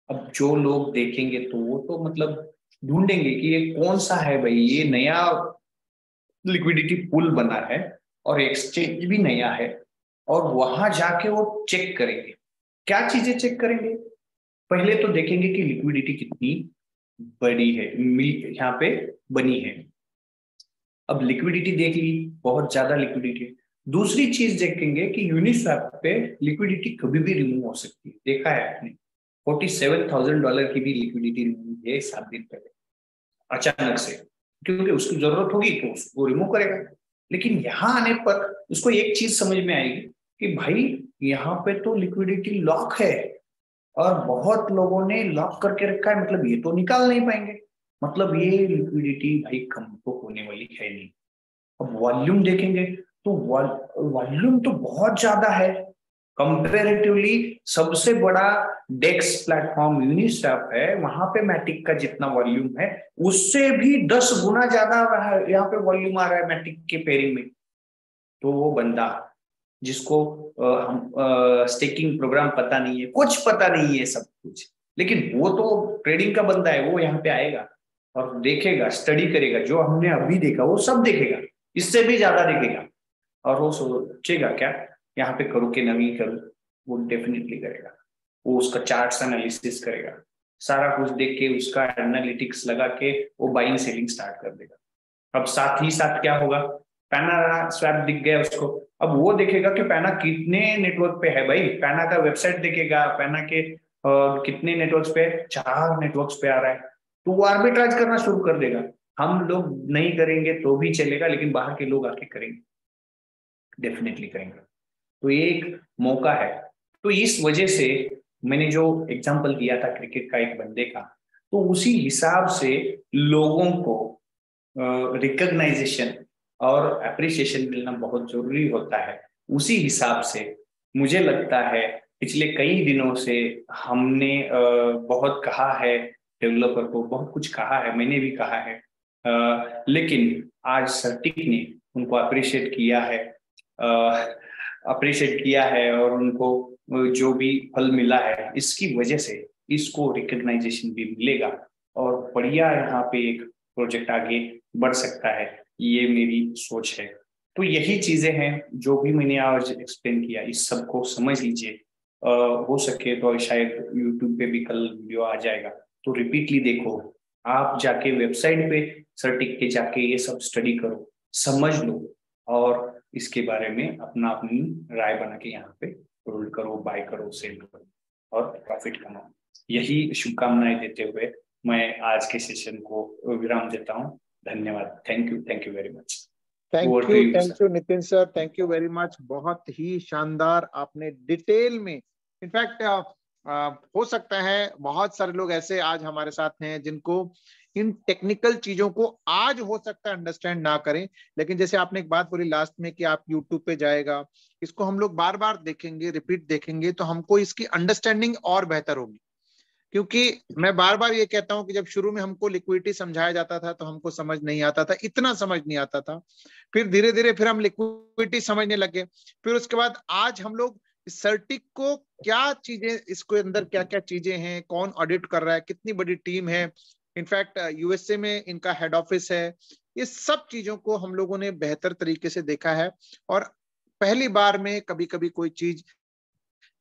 अब जो लोग देखेंगे तो वो तो मतलब ढूंढेंगे कि ये कौन सा है भाई, ये नया लिक्विडिटी पूल बना है और एक्सचेंज भी नया है, और वहां जाके वो चेक करेंगे। क्या चीजें चेक करेंगे? पहले तो देखेंगे कि लिक्विडिटी कितनी बड़ी है, यहाँ पे बनी है। अब लिक्विडिटी देख ली, बहुत ज्यादा लिक्विडिटी है। दूसरी चीज देखेंगे कि यूनिस्वैप पे लिक्विडिटी कभी भी रिमूव हो सकती है। देखा है आपने, $47,000 की भी लिक्विडिटी रिमूव है 7 दिन पहले अचानक से, क्योंकि उसकी जरूरत होगी तो उसको रिमूव करेगा। लेकिन यहाँ आने पर उसको एक चीज समझ में आएगी कि भाई यहाँ पे तो लिक्विडिटी लॉक है और बहुत लोगों ने लॉक करके रखा है, मतलब ये तो निकाल नहीं पाएंगे, मतलब ये लिक्विडिटी भाई कम तो होने वाली है नहीं। अब वॉल्यूम देखेंगे तो वॉल्यूम तो बहुत ज्यादा है। कंपेरेटिवली सबसे बड़ा डेक्स प्लेटफॉर्म यूनिस्वैप है, वहां पे मैटिक का जितना वॉल्यूम है उससे भी 10 गुना ज्यादा यहाँ पे वॉल्यूम आ रहा है मैटिक के पेयरिंग में। तो वो बंदा जिसको हम स्टेकिंग प्रोग्राम पता नहीं है, कुछ पता नहीं है सब कुछ, लेकिन वो तो ट्रेडिंग का बंदा है, वो यहाँ पे आएगा और देखेगा, स्टडी करेगा, जो हमने अभी देखा वो सब देखेगा, इससे भी ज्यादा देखेगा, और वो सोचेगा क्या यहाँ पे करूँ कि नहीं करूँ। वो डेफिनेटली करेगा, वो उसका चार्ट्स एनालिसिस करेगा, सारा कुछ देख के उसका एनालिटिक्स लगा के वो बाइंग सेलिंग स्टार्ट कर देगा। अब साथ ही साथ क्या होगा, पैना स्वैप दिख गया उसको, अब वो देखेगा कि पैना कितने नेटवर्क पे है भाई, पैना का वेबसाइट देखेगा, पैना के कितने नेटवर्क्स पे, 4 नेटवर्क्स पे आ रहा है, तो वो आर्बिट्राज करना शुरू कर देगा। हम लोग नहीं करेंगे तो भी चलेगा, लेकिन बाहर के लोग आके करेंगे, डेफिनेटली करेंगे। तो ये एक मौका है। तो इस वजह से मैंने जो एग्जांपल दिया था क्रिकेट का एक बंदे का, तो उसी हिसाब से लोगों को रिकग्नाइजेशन और अप्रिसिएशन मिलना बहुत जरूरी होता है। उसी हिसाब से मुझे लगता है पिछले कई दिनों से हमने बहुत कहा है, डेवलपर को बहुत कुछ कहा है, मैंने भी कहा है, लेकिन आज सर्टिक ने उनको अप्रिशिएट किया है, और उनको जो भी फल मिला है इसकी वजह से इसको रिकग्नाइजेशन भी मिलेगा और बढ़िया यहाँ पे एक प्रोजेक्ट आगे बढ़ सकता है, ये मेरी सोच है। तो यही चीजें हैं जो भी मैंने आज एक्सप्लेन किया, इस सब को समझ लीजिए। हो सके तो शायद यूट्यूब पे भी कल वीडियो आ जाएगा, तो रिपीटली देखो, आप जाके वेबसाइट पे सर्टिक के जाके ये सब स्टडी करो, समझ लो, और इसके बारे में अपनी राय बना के यहाँ पे होल्ड करो, बाय करो, सेल करो और प्रॉफिट कमाओ। यही शुभकामनाएं देते हुए मैं आज के सेशन को विराम देता हूँ। धन्यवाद, thank you very much. Thank you Nitin sir, thank you very much. बहुत ही शानदार, आपने डिटेल में, इनफैक्ट हो सकता है बहुत सारे लोग ऐसे आज हमारे साथ हैं जिनको इन टेक्निकल चीजों को आज हो सकता है अंडरस्टैंड ना करें, लेकिन जैसे आपने एक बात बोली लास्ट में कि आप यूट्यूब पे जाएगा, इसको हम लोग बार बार देखेंगे, रिपीट देखेंगे, तो हमको इसकी अंडरस्टैंडिंग और बेहतर होगी। क्योंकि मैं बार बार ये कहता हूं कि जब शुरू में हमको लिक्विडिटी समझाया जाता था तो हमको समझ नहीं आता था, इतना समझ नहीं आता था, फिर धीरे धीरे फिर हम लिक्विडिटी समझने लगे, फिर उसके बाद आज हम लोग सर्टिक को क्या चीजें, इसके अंदर क्या क्या चीजें हैं, कौन ऑडिट कर रहा है, कितनी बड़ी टीम है, इनफैक्ट यूएसए में इनका हेड ऑफिस है, ये सब चीजों को हम लोगों ने बेहतर तरीके से देखा है। और पहली बार में कभी कभी कोई चीज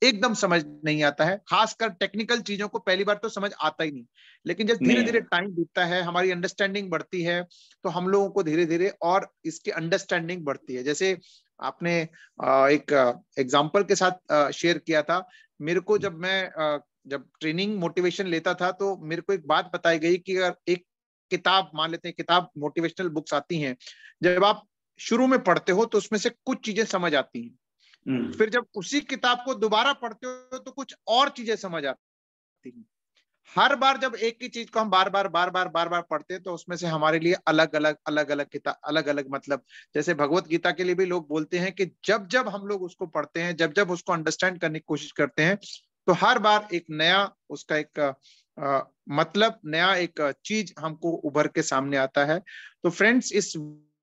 एकदम समझ नहीं आता है, खासकर टेक्निकल चीजों को पहली बार तो समझ आता ही नहीं, लेकिन जब धीरे धीरे टाइम बीतता है, हमारी अंडरस्टैंडिंग बढ़ती है, तो हम लोगों को धीरे धीरे और इसकी अंडरस्टैंडिंग बढ़ती है। जैसे आपने एक एग्जांपल के साथ शेयर किया था मेरे को, जब ट्रेनिंग मोटिवेशन लेता था तो मेरे को एक बात बताई गई कि अगर एक किताब, मान लेते हैं किताब मोटिवेशनल बुक्स आती हैं, जब आप शुरू में पढ़ते हो तो उसमें से कुछ चीजें समझ आती हैं, फिर जब उसी किताब को दोबारा पढ़ते हो तो कुछ और चीजें समझ आती हैं। हर बार जब एक ही चीज को हम बार बार पढ़ते हैं तो उसमें से हमारे लिए अलग अलग किताब, अलग अलग मतलब, जैसे भगवत गीता के लिए भी लोग बोलते हैं कि जब जब हम लोग उसको पढ़ते हैं, जब जब उसको अंडरस्टैंड करने की कोशिश करते हैं, तो हर बार एक नया उसका एक मतलब नया एक चीज हमको उभर के सामने आता है। तो फ्रेंड्स, इस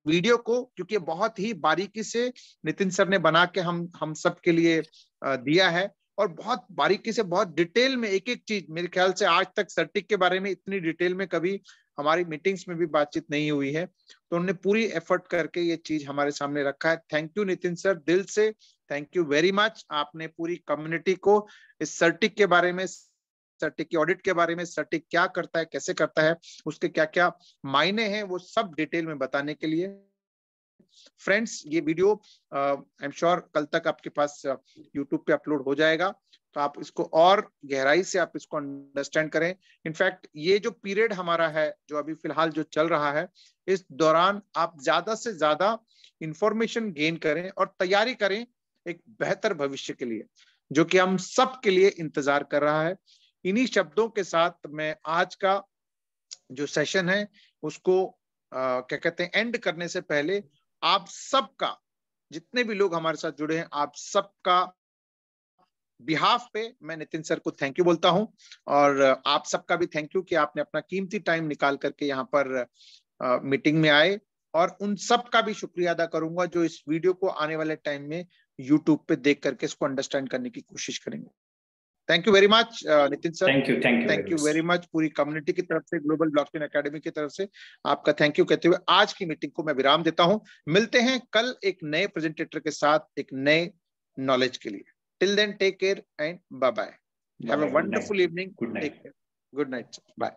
वीडियो को क्योंकि बहुत ही बारीकी से नितिन सर ने बना के हम सब के लिए दिया है, और बहुत बारीकी से बहुत डिटेल में एक एक चीज, मेरे ख्याल से आज तक सर्टिक के बारे में इतनी डिटेल में कभी हमारी मीटिंग्स में भी बातचीत नहीं हुई है। तो उन्होंने पूरी एफर्ट करके ये चीज हमारे सामने रखा है। थैंक यू नितिन सर, दिल से थैंक यू वेरी मच। आपने पूरी कम्युनिटी को इस सर्टिक के बारे में, सर्टिक की ऑडिट के बारे में, सर्टिक क्या करता है, कैसे करता है, उसके क्या क्या मायने हैं, वो सब डिटेल में बताने के लिए। फ्रेंड्स, ये वीडियो आई एम श्योर कल तक आपके पास यूट्यूब पे अपलोड हो जाएगा, तो आप इसको और गहराई से आप इसको अंडरस्टैंड करें। इनफैक्ट ये जो पीरियड हमारा है, जो अभी फिलहाल जो चल रहा है, इस दौरान आप ज्यादा से ज्यादा इंफॉर्मेशन गेन करें और तैयारी करें एक बेहतर भविष्य के लिए, जो कि हम सब के लिए इंतजार कर रहा है। इन्हीं शब्दों के साथ मैं आज का जो सेशन है उसको क्या कहते हैं, एंड करने से पहले आप सबका, जितने भी लोग हमारे साथ जुड़े हैं, आप सबका बिहाफ पे मैं नितिन सर को थैंक यू बोलता हूं, और आप सबका भी थैंक यू कि आपने अपना कीमती टाइम निकाल करके यहाँ पर मीटिंग में आए, और उन सब का भी शुक्रिया अदा करूंगा जो इस वीडियो को आने वाले टाइम में यूट्यूब पे देख करके इसको अंडरस्टैंड करने की कोशिश करेंगे। Thank you very much Nitin sir, thank you very much. पूरी कम्युनिटी की तरफ से, ग्लोबल ब्लॉकचेन एकेडमी की तरफ से आपका थैंक यू कहते हुए आज की मीटिंग को मैं विराम देता हूं। मिलते हैं कल एक नए प्रेजेंटेटर के साथ, एक नए नॉलेज के लिए। Till then take care and bye bye. Have a wonderful evening. Take care. Good night. Bye.